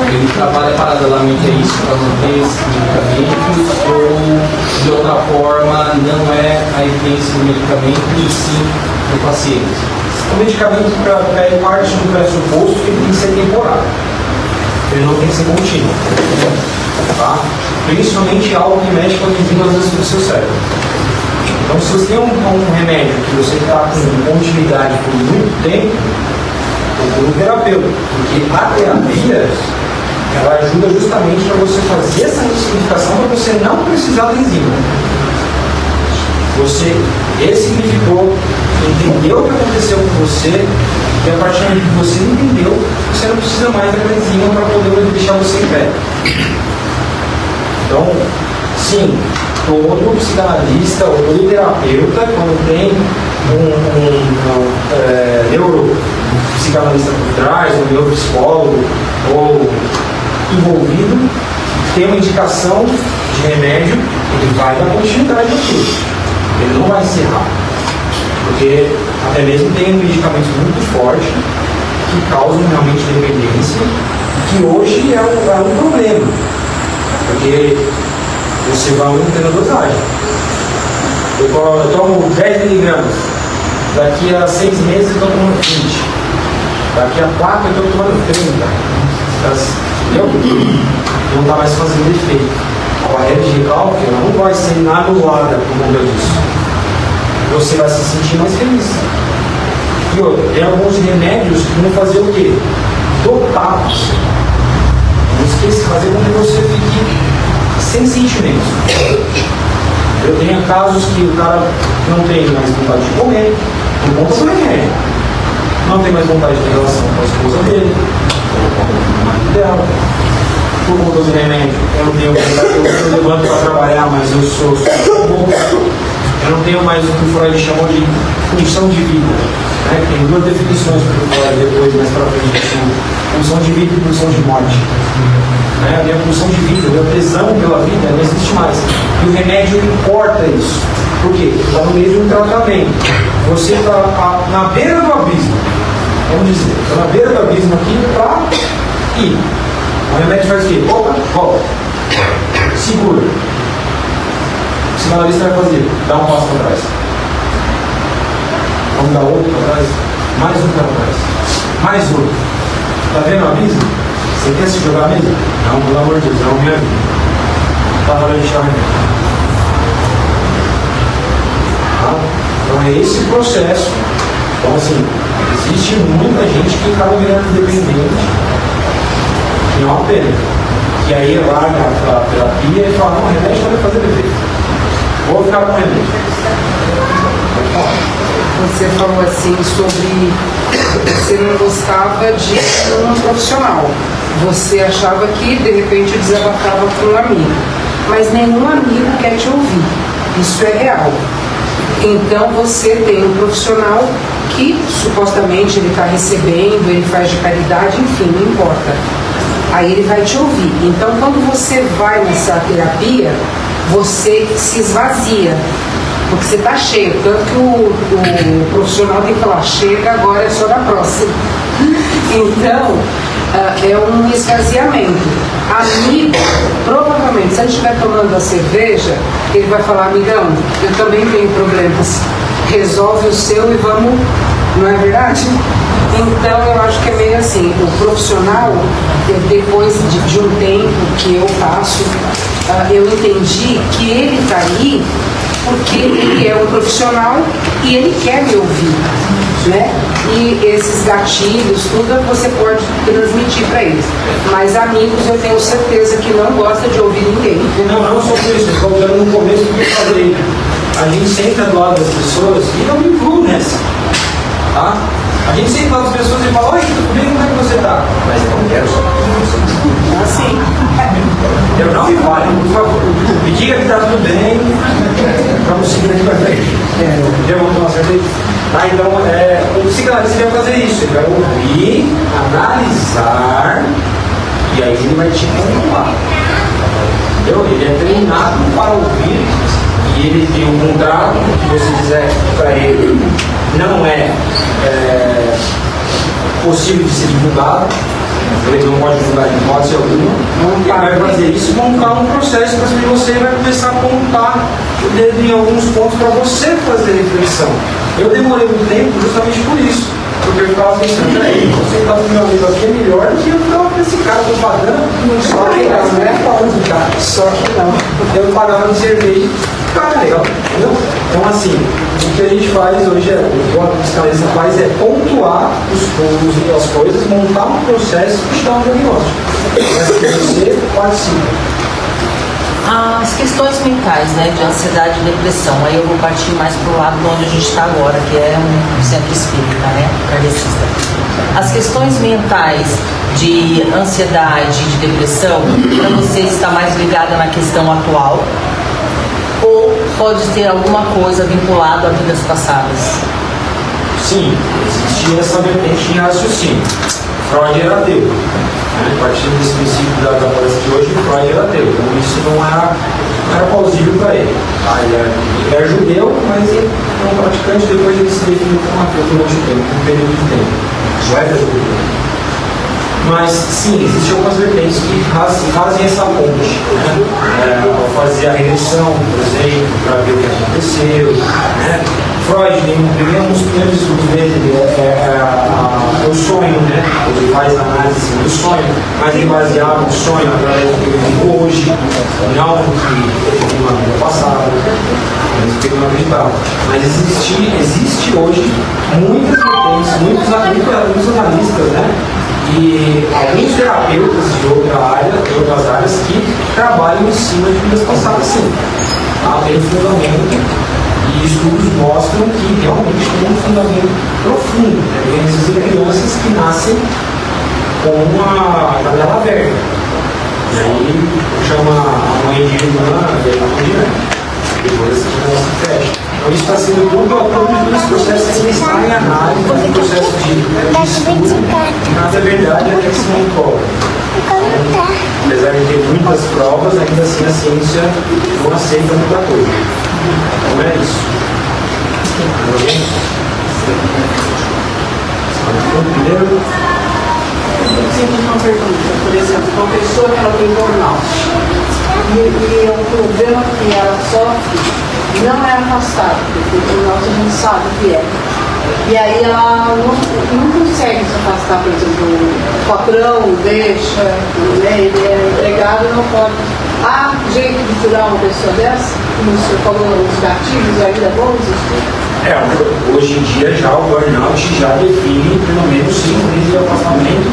[SPEAKER 5] ele trabalha paralelamente a isso para manter esses medicamentos ou, de outra forma, não é a evidência do medicamento e sim do paciente.
[SPEAKER 1] O medicamento é parte do pressuposto que ele tem que ser temporário. Ele não tem que ser contínuo. Tá? Principalmente algo que mexe com as enzimas do seu cérebro. Então, se você tem um remédio que você está com continuidade por muito tempo, procura um terapeuta. Porque a terapia, ela ajuda justamente para você fazer essa ressignificação para você não precisar da enzima. Você ressignificou, entendeu o que aconteceu com você, e a partir do momento que você entendeu, você não precisa mais daquela enzima para poder deixar você em pé. Então, sim, todo psicanalista ou todo terapeuta, quando tem um neuropsicanalista por trás, um neuropsicólogo ou envolvido, tem uma indicação de remédio, ele vai dar continuidade aqui. Ele não vai encerrar. Porque até mesmo tem medicamentos muito fortes que causam realmente dependência, que hoje é um problema. Porque você vai aumentando a dosagem. Eu tomo 10 miligramas, daqui a 6 meses eu estou tomando 20, daqui a 4 eu estou tomando 30. Entendeu? Não está mais fazendo efeito. A barreira de recalque não vai ser anulada por conta disso. Você vai se sentir mais feliz. E outra, tem alguns remédios que vão fazer o quê? Dopar você. Não esqueça de fazer com que você fique sem sentimentos. Eu tenho casos que o cara não tem mais vontade de comer por conta do remédio. Não tem mais vontade de relação com a esposa dele, com o marido dela. Por conta do remédio, eu não tenho vontade, eu levanto para trabalhar, mas eu sou eu não tenho mais o que o Freud chamou de função de vida. Né? tem duas definições que eu vou falar depois, mais para frente, assim, pulsão de vida e pulsão de morte. Né? A minha pulsão de vida, a minha tesão pela vida não existe mais. E o remédio importa isso. Por quê? Está no meio de um tratamento. Você está na beira do abismo. Vamos dizer, está na beira do abismo aqui para ir. O remédio faz o quê? Opa, volta. Segura. O sinalista vai fazer, dá um passo para trás. Vamos dar outro para trás. Mais um para trás. Mais outro. Está vendo o abismo? Você quer se jogar mesmo? Não, pelo amor de Deus, não me ajuda. Está na hora de chamar. Tá? Então é esse processo. Então assim, existe muita gente que acaba virando dependente. E não é uma pena. Que aí larga a terapia e fala, não, o remédio vai fazer efeito. Vou ficar com o remédio.
[SPEAKER 6] Você falou assim sobre você não gostava de um profissional. Você achava que de repente desabafava com um amigo. Mas nenhum amigo quer te ouvir. Isso é real. Então você tem um profissional que supostamente ele está recebendo, ele faz de caridade, enfim, não importa. Aí ele vai te ouvir. Então quando você vai nessa terapia, você se esvazia. Porque você está cheio, tanto que o profissional tem que falar, chega, agora é só da próxima. Então, é um esvaziamento. Amigo, provavelmente, se ele estiver tomando a cerveja, ele vai falar, amigão, eu também tenho problemas, resolve o seu e vamos, não é verdade? Então, eu acho que é meio assim, o profissional, depois de um tempo que eu passo, eu entendi que ele está aí porque ele é um profissional e ele quer me ouvir, né? E esses gatilhos, tudo você pode transmitir para eles. Mas amigos, eu tenho certeza que não gosta de ouvir ninguém.
[SPEAKER 1] Não só por isso, voltando no começo do que eu falei. A gente senta do lado das pessoas e eu me incluo nessa. Tá? A gente senta do lado das pessoas e fala, oi, tudo bem, como é que você tá? Mas eu não quero só com você. Assim. Eu não me fale, por favor. Me diga que tá tudo bem. Vamos seguir aqui para frente. Já vamos tomar cerveja? Ah, então, o psicanalista vai fazer isso. Ele vai ouvir, analisar, e aí ele vai te controlar. Entendeu? Ele é treinado para ouvir, e ele tem um contrato que você dizer para ele não é possível de ser divulgado. Ele não pode divulgar de hipótese alguma. Ele vai fazer isso, montar um processo para que você vai começar a apontar o dedo em alguns pontos para você fazer reflexão. Eu demorei um tempo justamente por isso, porque eu ficava pensando, peraí, você está do meu amigo aqui é melhor do que eu estava com esse cara, estou pagando, não só que não é falando de cara, só que não. Eu pagava no cerveja, cara, legal, entendeu? Então assim, o que a gente faz hoje, o que o psicanalista faz é pontuar as coisas, montar um processo e dar um diagnóstico. Mas que você participa.
[SPEAKER 7] As questões mentais, né, de ansiedade e depressão, aí eu vou partir mais para o lado de onde a gente está agora, que é um centro espírita, né, kardecista. As questões mentais de ansiedade e de depressão, para você está mais ligada na questão atual, ou pode ter alguma coisa vinculada a vidas passadas?
[SPEAKER 1] Sim, existia essa vertente de raciocínio. Freud era ateu. A partir desse princípio da palestra de hoje, Freud era ateu. Então isso não era plausível para ele. Ele era judeu, mas ele era um praticante, depois ele se definiu como ateu durante um período de tempo. Isso era judeu. Mas sim, existem algumas vertentes que fazem essa ponte, né? Ao fazer a regressão, por exemplo, para ver o que aconteceu, né? Freud, nos primeiros estudos dele, é o sonho, né? Ele faz a análise do sonho, mas ele baseava o sonho através do que ele viu hoje, não do que ele viu na vida passada, mas que ele não acreditava. Mas existe hoje muitas vertentes, muitos analistas, né? E alguns terapeutas de outras áreas que trabalham em cima de vidas passadas, sim. Tem fundamento e estudos mostram que realmente tem um fundamento profundo. Tem essas crianças que nascem com uma janela aberta. E aí chama a mãe de irmã e aí por diante. depois essa transação fecha. Então isso está sendo tudo esse processo ainda está em análise, um processo de estudo, mas a verdade é que esse não cobra. Apesar de ter muitas provas, ainda assim a ciência não aceita muita coisa. Não é isso. Primeiro,
[SPEAKER 6] Sempre uma pergunta, por exemplo, uma pessoa que ela tem burnout e o problema que ela sofre não é afastado, porque o burnout a gente sabe que é. E aí ela não consegue se afastar, por exemplo, o patrão deixa, né, ele é empregado e não pode. Há jeito de curar uma pessoa dessa? Como você falou, os gatilhos ainda vão existir?
[SPEAKER 1] hoje em dia já o burnout já define pelo menos 5 meses de afastamento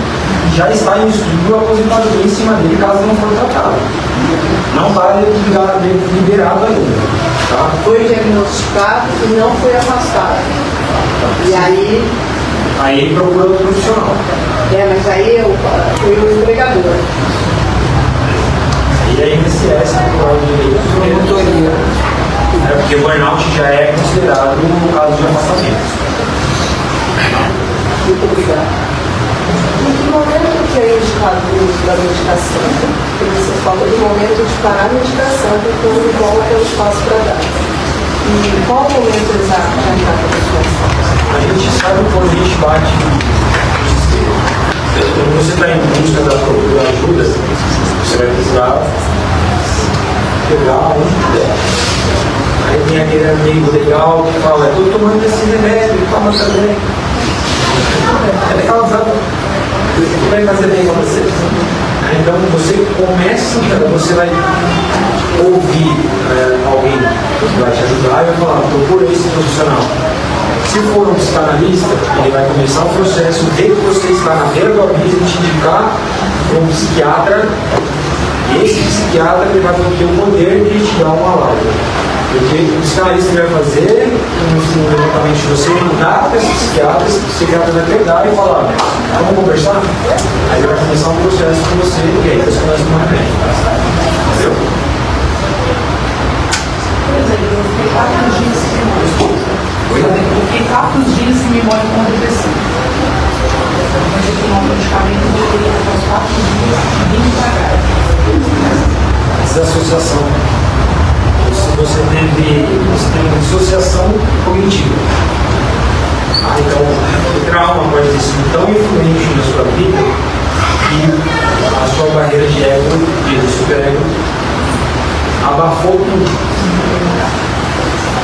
[SPEAKER 1] e já está em estudo a aposentadoria em cima dele caso não for tratado. Não está liberado ainda. Tá?
[SPEAKER 6] Foi diagnosticado e não foi afastado. E aí
[SPEAKER 1] ele procura outro profissional.
[SPEAKER 6] mas aí foi o empregador.
[SPEAKER 1] E aí INSS procura o direito. Porque o burnout já é considerado no caso de afastamento.
[SPEAKER 6] Muito obrigada.
[SPEAKER 8] Em que momento que é indicado o uso da medicação? Porque você falou do momento de parar a medicação, que quando volta é o espaço para dar. E qual o momento exato para entrar para a pessoa?
[SPEAKER 1] A gente sabe quando a gente bate no desespero. Quando você está em busca da procura ajuda, você vai precisar pegar onde puder. Aí tem aquele amigo legal que fala, eu estou tomando esse remédio, toma também. É causado. Vai fazer bem para você. Então você começa, você vai ouvir alguém que vai te ajudar e vai falar, procura esse profissional. Se for um psicanalista, ele vai começar o processo, ver que você está na beira do abismo e te indicar para um psiquiatra. E esse psiquiatra ele vai ter o poder de te dar uma alarme. Porque o psicanalista vai fazer um levantamento de você, mandar para esse psiquiatra vai pegar e falar, vamos conversar? Aí vai começar um processo com você e aí você começa a tomar remédio. Entendeu?
[SPEAKER 6] Eu fiquei 4 dias sem memória com depressão. Mas eu tomar um medicamento e eu queria ficar uns 4 dias bem devagar.
[SPEAKER 1] Desassociação. Você tem uma dissociação cognitiva. Então, o trauma pode ter sido tão influente na sua vida que a sua barreira de ego, de superego, abafou tudo.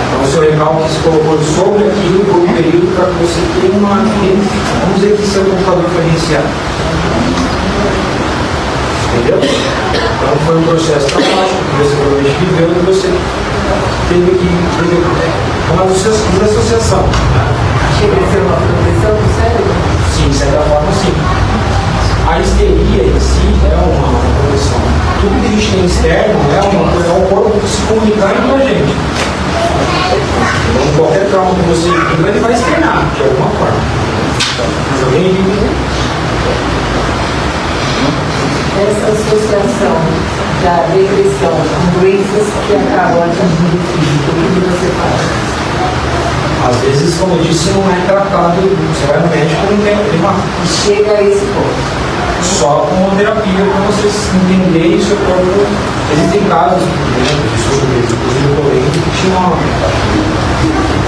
[SPEAKER 1] Então, o seu recalque se colocou sobre aquilo por um período para que você tenha vamos dizer que seu computador foi reiniciado. Entendeu? Então foi um processo traumático que você provavelmente viveu e você teve que uma desassociação.
[SPEAKER 6] Chega a ser uma proteção do cérebro?
[SPEAKER 1] Sim, de certa forma sim. A histeria em si é uma proteção. Tudo que a gente tem externo é o corpo se comunicando com a gente. Então qualquer trauma que você vive, ele vai externar de alguma forma. Mas alguém
[SPEAKER 8] Essa associação da depressão com doenças que acabam atingindo o físico, o que você faz?
[SPEAKER 1] às vezes, como eu disse, não é tratado. Você vai no médico e não tem uma.
[SPEAKER 8] Chega a esse ponto.
[SPEAKER 1] Só com uma terapia para você entender seu corpo. Existem casos, inclusive eu lembro que tinha uma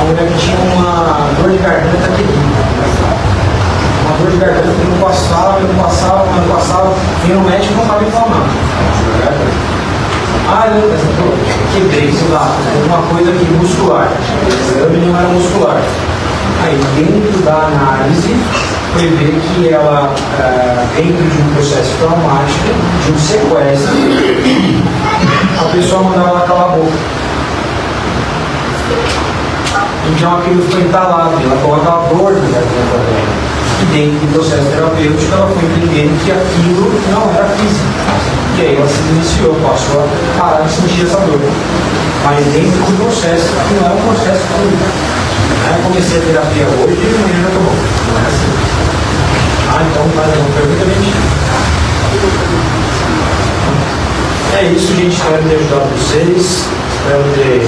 [SPEAKER 1] mulher que tinha uma dor de garganta terrível. Uma dor de garganta que não passava, e no médico não estava inflamado. Eu quebrei, sei lá, alguma coisa aqui muscular. O exame não era muscular. Aí, dentro da análise, foi ver que ela, dentro de um processo traumático, de um sequestro, a pessoa mandava ela calar a boca. Então aquilo foi entalado, ela colocava dor na garganta dela. E dentro do processo terapêutico, ela foi entendendo que aquilo não era físico. E aí ela se iniciou, passou a parar de sentir essa dor. Mas dentro do processo, que não é um processo comum. Eu comecei a terapia hoje e amanhã já estou bom. Não é assim. Então faz uma pergunta, gente. É isso, gente. Espero ter ajudado vocês. espero ter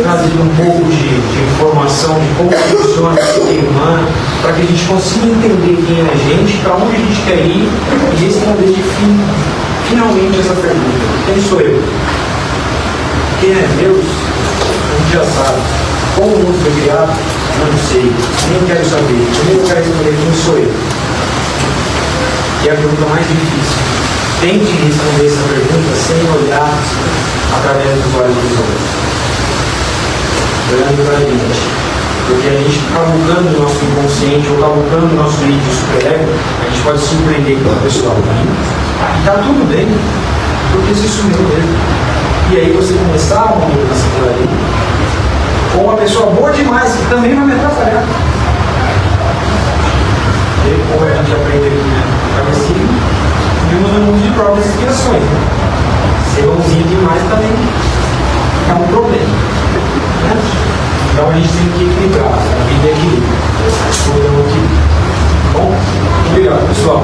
[SPEAKER 1] trazido um pouco de informação de como funciona a psique humana, para que a gente consiga entender quem é a gente, para onde a gente quer ir e responder finalmente essa pergunta: quem sou eu? Quem é Deus? A gente já sabe. Como o mundo foi criado? Não sei. Nem quero saber. Primeiro eu quero responder quem sou eu. E é a pergunta mais difícil. Tente responder essa pergunta sem olhar através dos olhos dos outros. Olhando para a gente. Porque a gente cavucando o nosso inconsciente ou cavucando o nosso ídolo superego, a gente pode se surpreender com o pessoal. E está tudo bem, porque se sumiu mesmo. E aí você começar uma mudança por ali, ou uma pessoa boa demais, que também vai me atrapalhar. E como a gente aprende aqui na cabecinha, vivemos um mundo de próprias inspirações. Né? Ser bonzinho demais também é um problema. Né? Então a gente tem que equilibrar, a vida é equilíbrio. Essa coisa é um equilíbrio. Bom, obrigado, pessoal.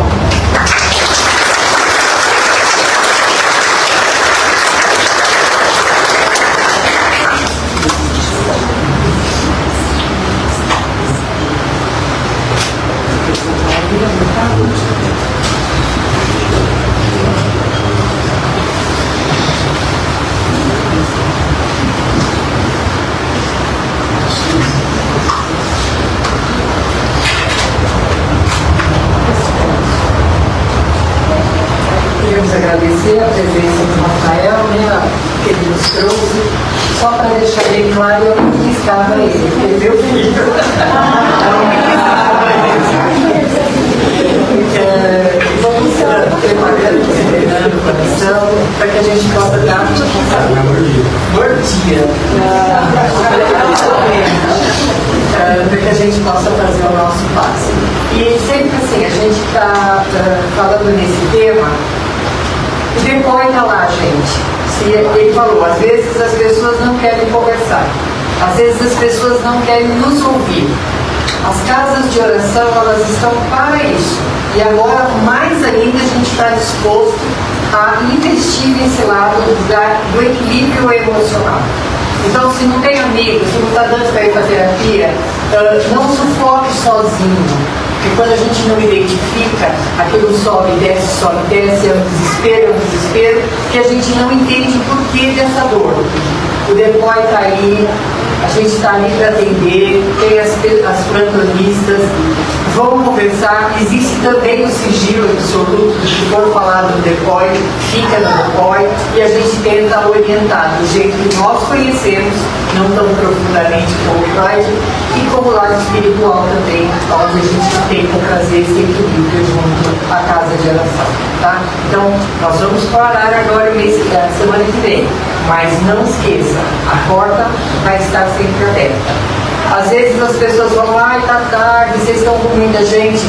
[SPEAKER 6] Queremos agradecer a presença do Rafael, né, que ele nos trouxe, só para deixar bem claro onde estava ele, porque meu filho. Vamos preparando o coração para que a gente possa dar mordida. Para que a gente possa fazer o nosso passe. E sempre assim, a gente está falando nesse tema, o DECOI está lá, gente. Ele falou, às vezes as pessoas não querem conversar, às vezes as pessoas não querem nos ouvir. As casas de oração, elas estão para isso. E agora, mais ainda, a gente está disposto a investir nesse lado do equilíbrio emocional. Então, se não tem amigo, se não está dando para ir para terapia, não sufoque sozinho. Porque quando a gente não identifica, aquilo sobe, desce, é um desespero, que a gente não entende o porquê dessa dor. O DECOI está aí, a gente está ali para atender, tem as plantonistas, vamos conversar. Existe também o sigilo absoluto, se for falar do DECOI, fica no DECOI, e a gente tenta orientar do jeito que nós conhecemos, não tão profundamente como o Freud, e como lado espiritual também, onde a gente tenta trazer esse equilíbrio junto à casa de oração. Tá? Então, nós vamos parar agora semana que vem, mas não esqueça, a porta vai estar sempre aberta. Às vezes as pessoas vão lá e está tarde, vocês estão com muita gente.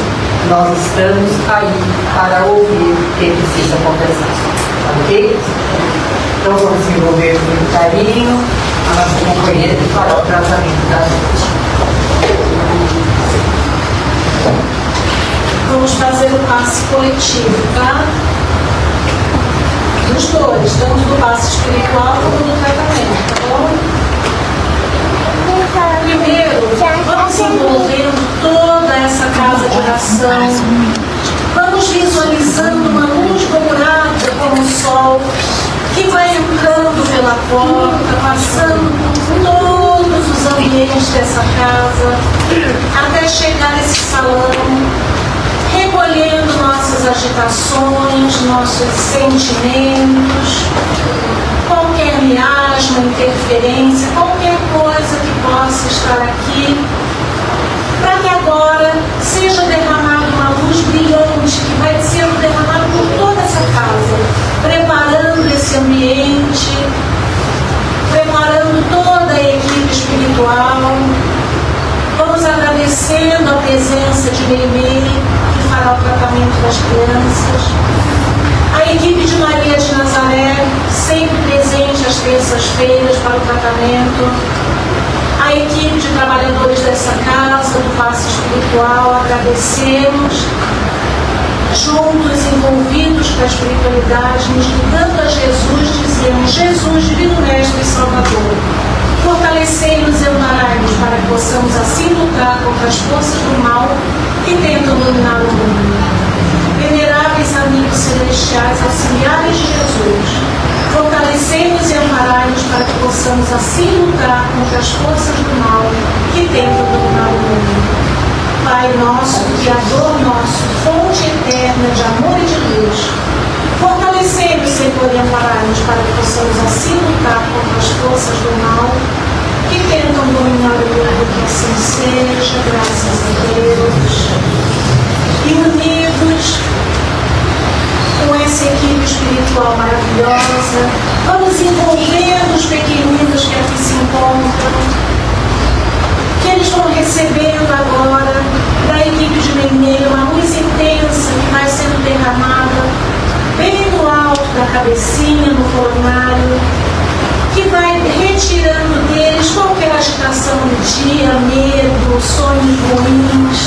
[SPEAKER 6] Nós estamos aí para ouvir quem precisa conversar. Ok? Então vamos envolver com muito carinho a nossa companheira que fará o tratamento da gente.
[SPEAKER 3] Vamos fazer o passe coletivo, tá? Dos dois, tanto do passe espiritual como do tratamento, tá bom? Primeiro, vamos envolvendo toda essa casa de oração. Vamos visualizando uma luz dourada como o sol, que vai entrando pela porta, passando por todos os ambientes dessa casa, até chegar nesse salão, recolhendo nossas agitações, nossos sentimentos, qualquer miasma, interferência, qualquer coisa que possa estar aqui, para que agora seja derramada uma luz brilhante que vai sendo derramada por toda essa casa, preparando esse ambiente, preparando toda a equipe espiritual. Vamos agradecendo a presença de Meimei, que fará o tratamento das crianças. A equipe de Maria de Nazaré, sempre presente às terças-feiras para o tratamento. A equipe de trabalhadores dessa casa, do passe espiritual, agradecemos. juntos, envolvidos com a espiritualidade, nos ligando a Jesus, dizemos: Jesus, divino Mestre e Salvador, fortalecei-nos e amparai-nos para que possamos assim lutar contra as forças do mal que tentam dominar o mundo. Veneráveis amigos celestiais, auxiliares de Jesus, fortalecei-nos e amparai-nos para que possamos assim lutar contra as forças do mal que tentam dominar o mundo. Pai nosso, Criador nosso, fonte eterna de amor e de luz, fortalecei-nos, Senhor, e amparai-nos para que possamos assim lutar contra as forças do mal que tentam dominar o mundo. Que assim seja, graças a Deus. E unidos com essa equipe espiritual maravilhosa, vamos envolvendo os pequeninos que aqui se encontram, que eles vão recebendo agora da equipe de Nenê uma luz intensa que vai sendo derramada bem no alto da cabecinha, no coronário, que vai retirando deles qualquer agitação do dia, medo, sonhos ruins,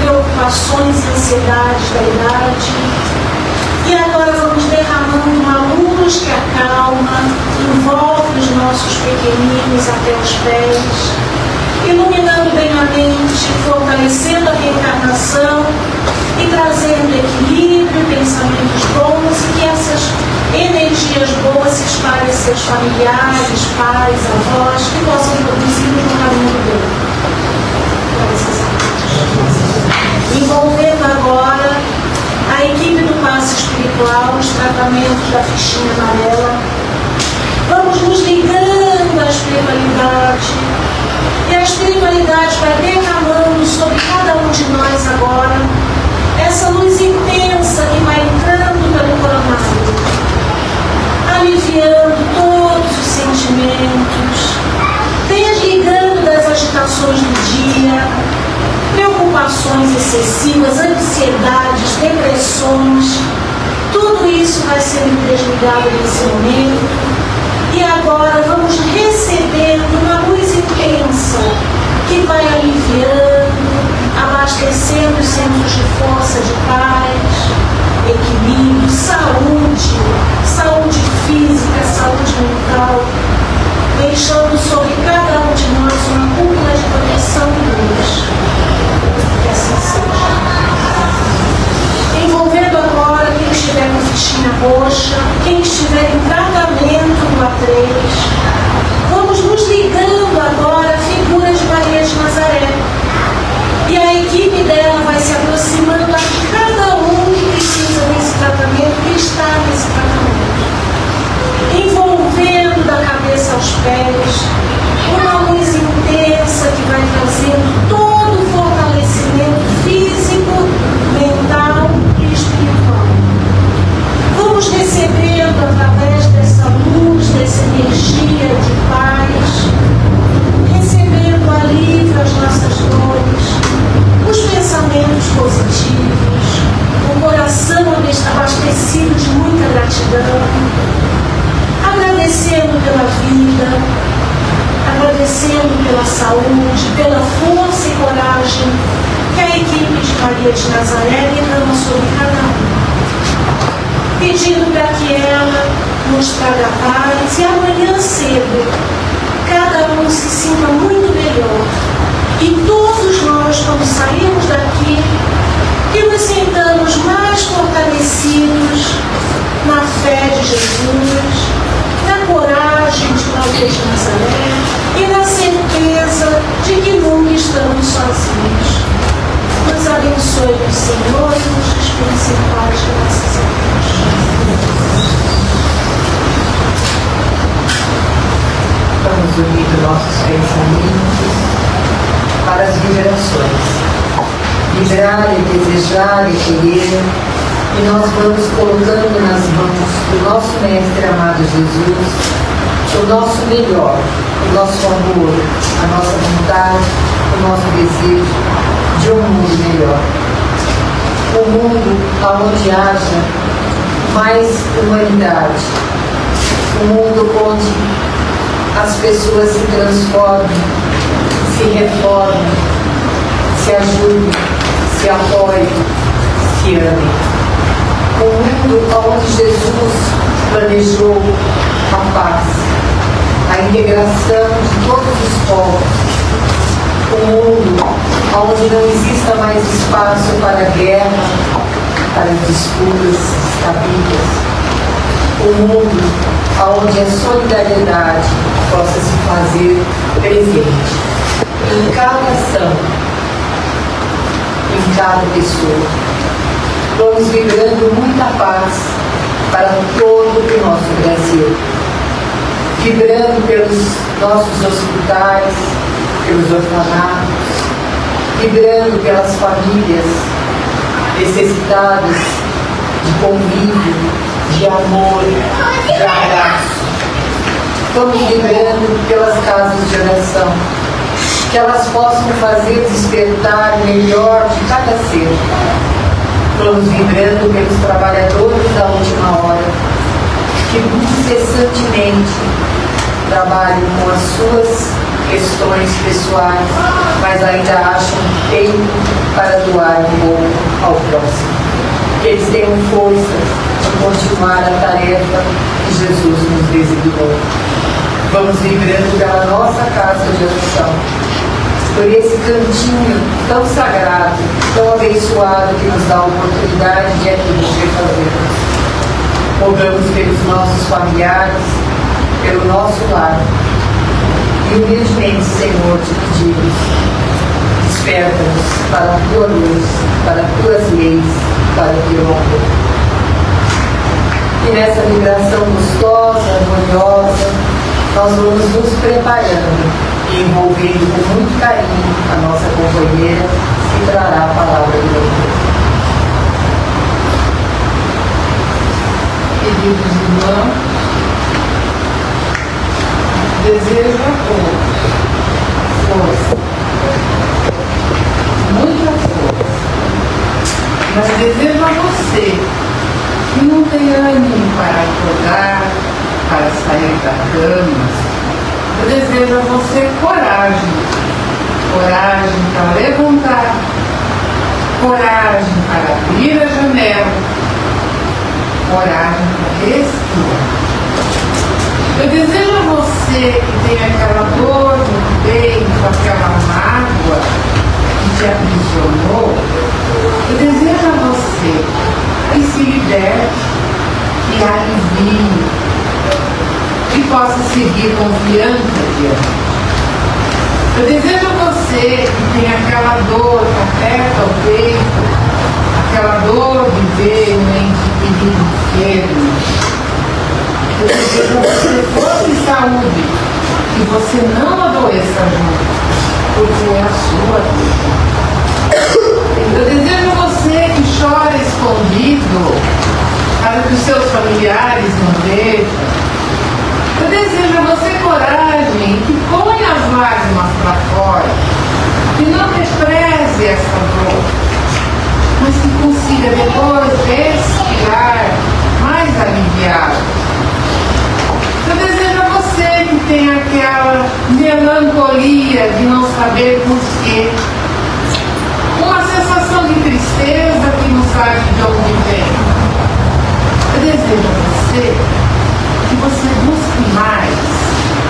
[SPEAKER 3] preocupações e ansiedades da idade. E agora vamos derramando uma luz que acalma, envolve os nossos pequeninos até os pés, iluminando bem a mente, fortalecendo a reencarnação e trazendo equilíbrio, pensamentos bons, e que essas energias boas se espalhem a seus familiares, pais, avós, que possam produzir no caminho dele. Envolvendo agora a equipe do passe espiritual, os tratamentos da fichinha amarela. Vamos nos ligando à espiritualidade, e a espiritualidade vai derramando sobre cada um de nós agora essa luz intensa que vai entrando pelo coronário, aliviando todos os sentimentos, desligando das agitações do dia, preocupações excessivas, ansiedades, depressões. Tudo isso vai sendo desligado nesse momento. E agora vamos recebendo uma luz intensa que vai aliviando, abastecendo os centros de força, de paz, equilíbrio, saúde, saúde física, saúde mental, deixando sobre cada um de nós uma cúpula de proteção e luz. Que assim seja. Envolvendo agora quem estiver com fichinha roxa, quem estiver em tratamento no A3, vamos nos ligando agora à figura de Maria de Nazaré. E a equipe dela vai se aproximando de cada um que precisa desse tratamento, que está nesse tratamento. Envolvendo da cabeça aos pés, uma luz intensa que vai trazendo todo o fortalecimento físico, mental e espiritual. Vamos recebendo através dessa luz, dessa energia de paz, recebendo alívio às nossas dores, os pensamentos positivos, o coração abastecido de muita gratidão, agradecendo pela vida, agradecendo pela saúde, pela força e coragem que a equipe de Maria de Nazaré derrama sobre cada um. Pedindo para que ela nos traga paz e amanhã cedo cada um se sinta muito melhor. E todos nós, quando sairmos daqui, que nos sintamos mais fortalecidos na fé de Jesus, na coragem de Maria de Nazaré e na certeza de que nunca estamos sozinhos. Nos abençoe o Senhor e nos dispense em paz, graças a Deus.
[SPEAKER 9] Vamos unir nossos pensamentos para as vibrações. Vibrar e desejar e querer, e nós vamos colocando nas mãos do nosso Mestre amado Jesus o nosso melhor, o nosso amor, a nossa vontade, o nosso desejo de um mundo melhor. Um mundo onde haja mais humanidade, um mundo onde as pessoas se transformem, se reformem, se ajudem, se apoiem, que ame. Um mundo onde Jesus planejou a paz, a integração de todos os povos. Um mundo onde não exista mais espaço para guerra, para disputas descabidas. Um mundo onde a solidariedade possa se fazer presente em cada ação, em cada pessoa. Vamos vibrando muita paz para todo o nosso Brasil. Vibrando pelos nossos hospitais, pelos orfanatos, vibrando pelas famílias necessitadas de convívio, de amor, de abraço. Vamos vibrando pelas casas de oração, que elas possam fazer despertar o melhor de cada ser. Vamos vibrando pelos trabalhadores da última hora, que incessantemente trabalham com as suas questões pessoais, mas ainda acham tempo para doar um pouco ao próximo. Que eles tenham força de continuar a tarefa que Jesus nos designou. Vamos vibrando pela nossa casa de oração, por esse cantinho tão sagrado, tão abençoado que nos dá a oportunidade de aqui nos refazermos. Rogamos pelos nossos familiares, pelo nosso lar. E humildemente, Senhor, te pedimos, desperta-nos para a tua luz, para as tuas leis, para o teu amor. E nessa vibração gostosa, harmoniosa, nós vamos nos preparando e envolvendo com muito carinho a nossa companheira que trará a palavra do Deus.
[SPEAKER 6] Queridos irmãos, desejo a todos força, muita força, mas desejo a você que não tem ânimo para acordar, para sair da cama. Eu desejo a você coragem, coragem para levantar, coragem para abrir a janela, coragem para respirar. Eu desejo a você que tem aquela dor no peito, aquela mágoa que te aprisionou, eu desejo a você que se liberte, que alivie, que possa seguir confiante adiante. Eu desejo a você que tem aquela dor que aperta o peito, aquela dor de ver um ente querido enfermo. Eu desejo a você força e saúde, que você não adoeça junto, porque é a sua vida. Eu desejo a você que chora escondido, para que os seus familiares não vejam. Eu desejo a você coragem, que ponha as lágrimas para fora, que não despreze essa dor, mas que consiga depois respirar mais aliviado. Eu desejo a você que tem aquela melancolia de não saber por quê, uma sensação de tristeza que não sabe de onde vem. Eu desejo a você que você busque mais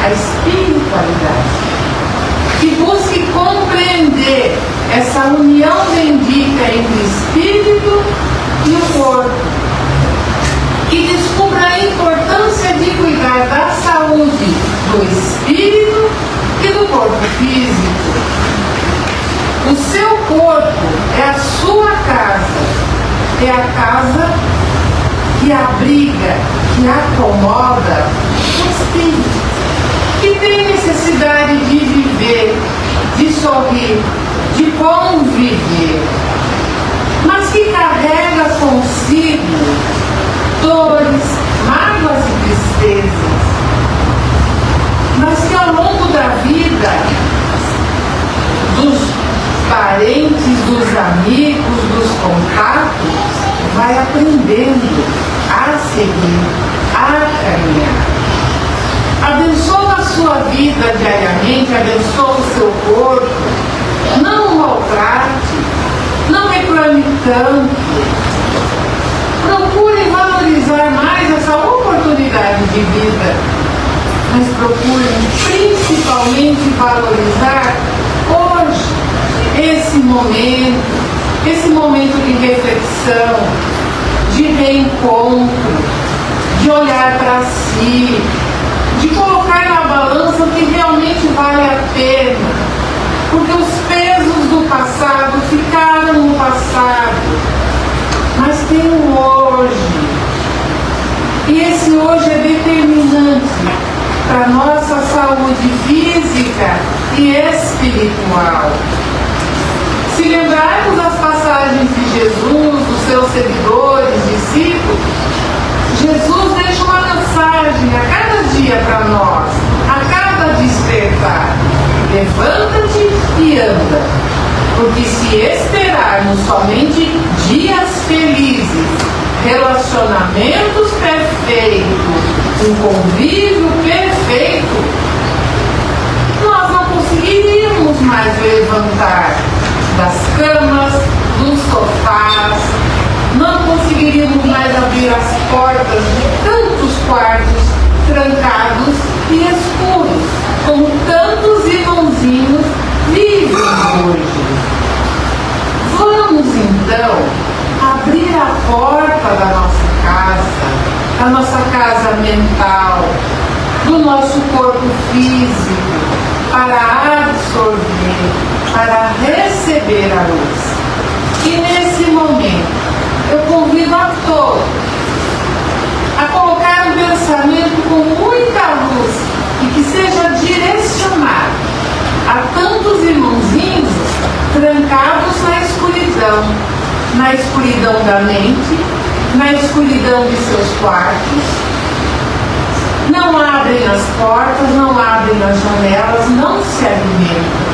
[SPEAKER 6] a espiritualidade, que busque compreender essa união bendita entre o espírito e o corpo, que descubra a importância de cuidar da saúde do espírito e do corpo físico. O seu corpo é a sua casa, é a casa que abriga, que acomoda o espírito, que tem necessidade de viver, de sorrir, de conviver, mas que carrega consigo dores, mágoas e tristezas, mas que ao longo da vida, dos parentes, dos amigos, dos contatos, vai aprendendo a seguir, a caminhar. Abençoa a sua vida diariamente, abençoa o seu corpo, não o maltrate, não reclame
[SPEAKER 10] ame tanto. Procurem valorizar mais essa oportunidade de vida, mas procurem principalmente valorizar hoje esse momento de reflexão, de reencontro, de olhar para si, de colocar na balança o que realmente vale a pena, porque os pesos do passado ficaram no passado, mas tem o hoje, e esse hoje é determinante para a nossa saúde física e espiritual. Se lembrarmos das passagens de Jesus, dos seus seguidores, discípulos, Jesus deixa uma mensagem a cada dia para nós, a cada despertar. Levanta-te e anda, porque se esperarmos somente dias felizes, relacionamentos perfeitos, um convívio perfeito, nós não conseguiríamos mais levantar das camas, dos sofás, não conseguiríamos mais abrir as portas de tantos quartos trancados e escuros, como tantos irmãozinhos vivem hoje. Vamos então abrir a porta da nossa casa mental, do nosso corpo físico, para absorver, para receber a luz. E nesse momento, eu convido a todos a colocar um pensamento com muita luz e que seja direcionado a tantos irmãozinhos trancados na escuridão da mente, na escuridão de seus quartos. Não abrem as portas, não abrem as janelas, não se alimentam.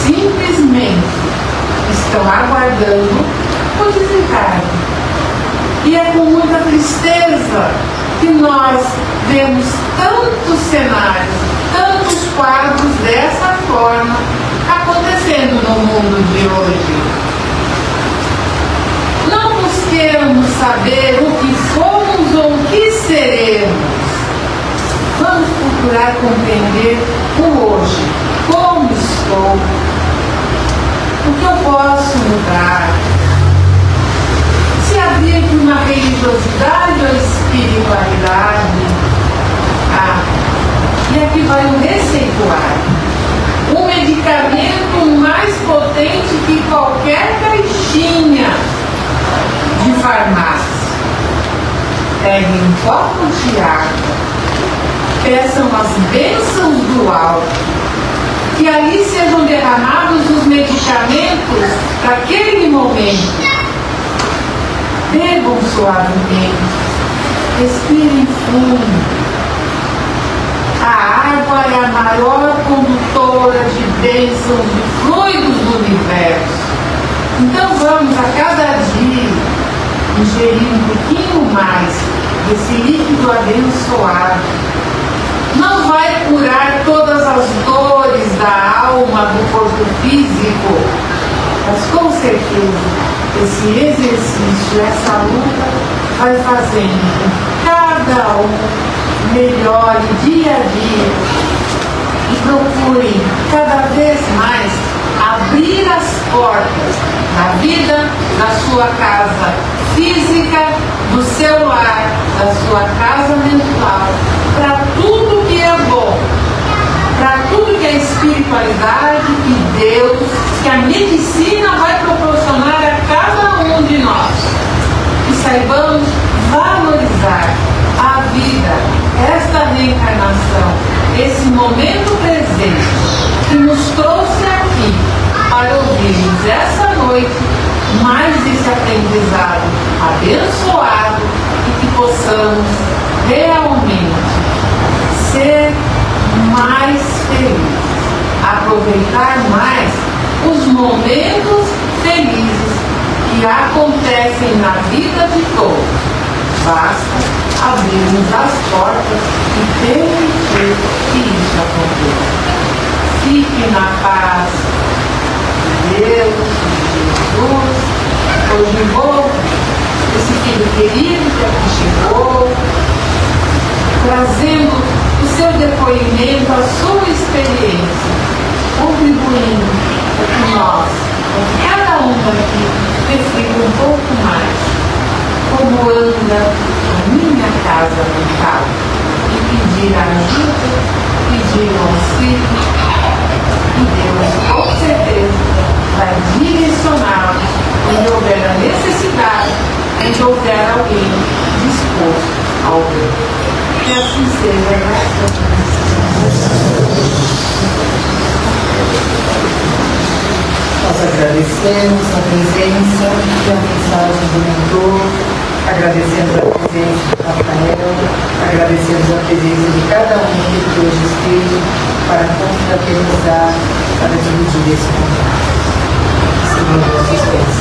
[SPEAKER 10] Simplesmente estão aguardando o desencarne. E é com muita tristeza que nós vemos tantos cenários, tantos quadros dessa forma acontecendo no mundo de hoje. Não busquemos saber o que fomos ou o que seremos. Vamos procurar compreender o hoje, como estou, o que eu posso mudar. Se abrir por uma religiosidade ou espiritualidade, e aqui vai um receituário, um medicamento mais potente que qualquer caixinha de farmácia. Peguem um copo de água, peçam as bênçãos do alto, que ali sejam derramados os medicamentos para aquele momento. Bebam suavemente, respirem fundo. A água é a maior condutora de bênçãos, de fluidos do universo. Então vamos a cada dia ingerir um pouquinho mais desse líquido abençoado. Não vai curar todas as dores da alma, do corpo físico, mas com certeza esse exercício, essa luta vai fazendo com que cada um melhore dia a dia e procurem cada vez mais abrir as portas da vida, da sua casa física, do seu lar, da sua casa mental, para tudo que é bom, para tudo que é espiritualidade, que Deus, que a medicina vai proporcionar a cada um de nós. E saibamos valorizar a vida, esta reencarnação, esse momento presente que nos trouxe aqui para ouvirmos essa noite mais esse aprendizado abençoado e que possamos realmente ser mais felizes, aproveitar mais os momentos felizes que acontecem na vida de todos. Basta abrirmos as portas e permitir que isso aconteça. Fiquem na paz de Deus, de Jesus querido que aqui chegou, trazendo o seu depoimento, a sua experiência, contribuindo para que nós, cada um aqui, reflita um pouco mais como anda a minha casa mental e pedir ajuda, pedir auxílio, e Deus, com certeza, vai direcioná-los onde houver a necessidade, onde houver alguém disposto a ouvir. Que assim seja, graças a Deus.
[SPEAKER 6] Nós agradecemos a presença e a mensagem do mentor, agradecemos a presença do Rafael, agradecemos a presença de cada um que hoje esteve para confraternizar, para dividir esse momento. Senhor, nosso Deus.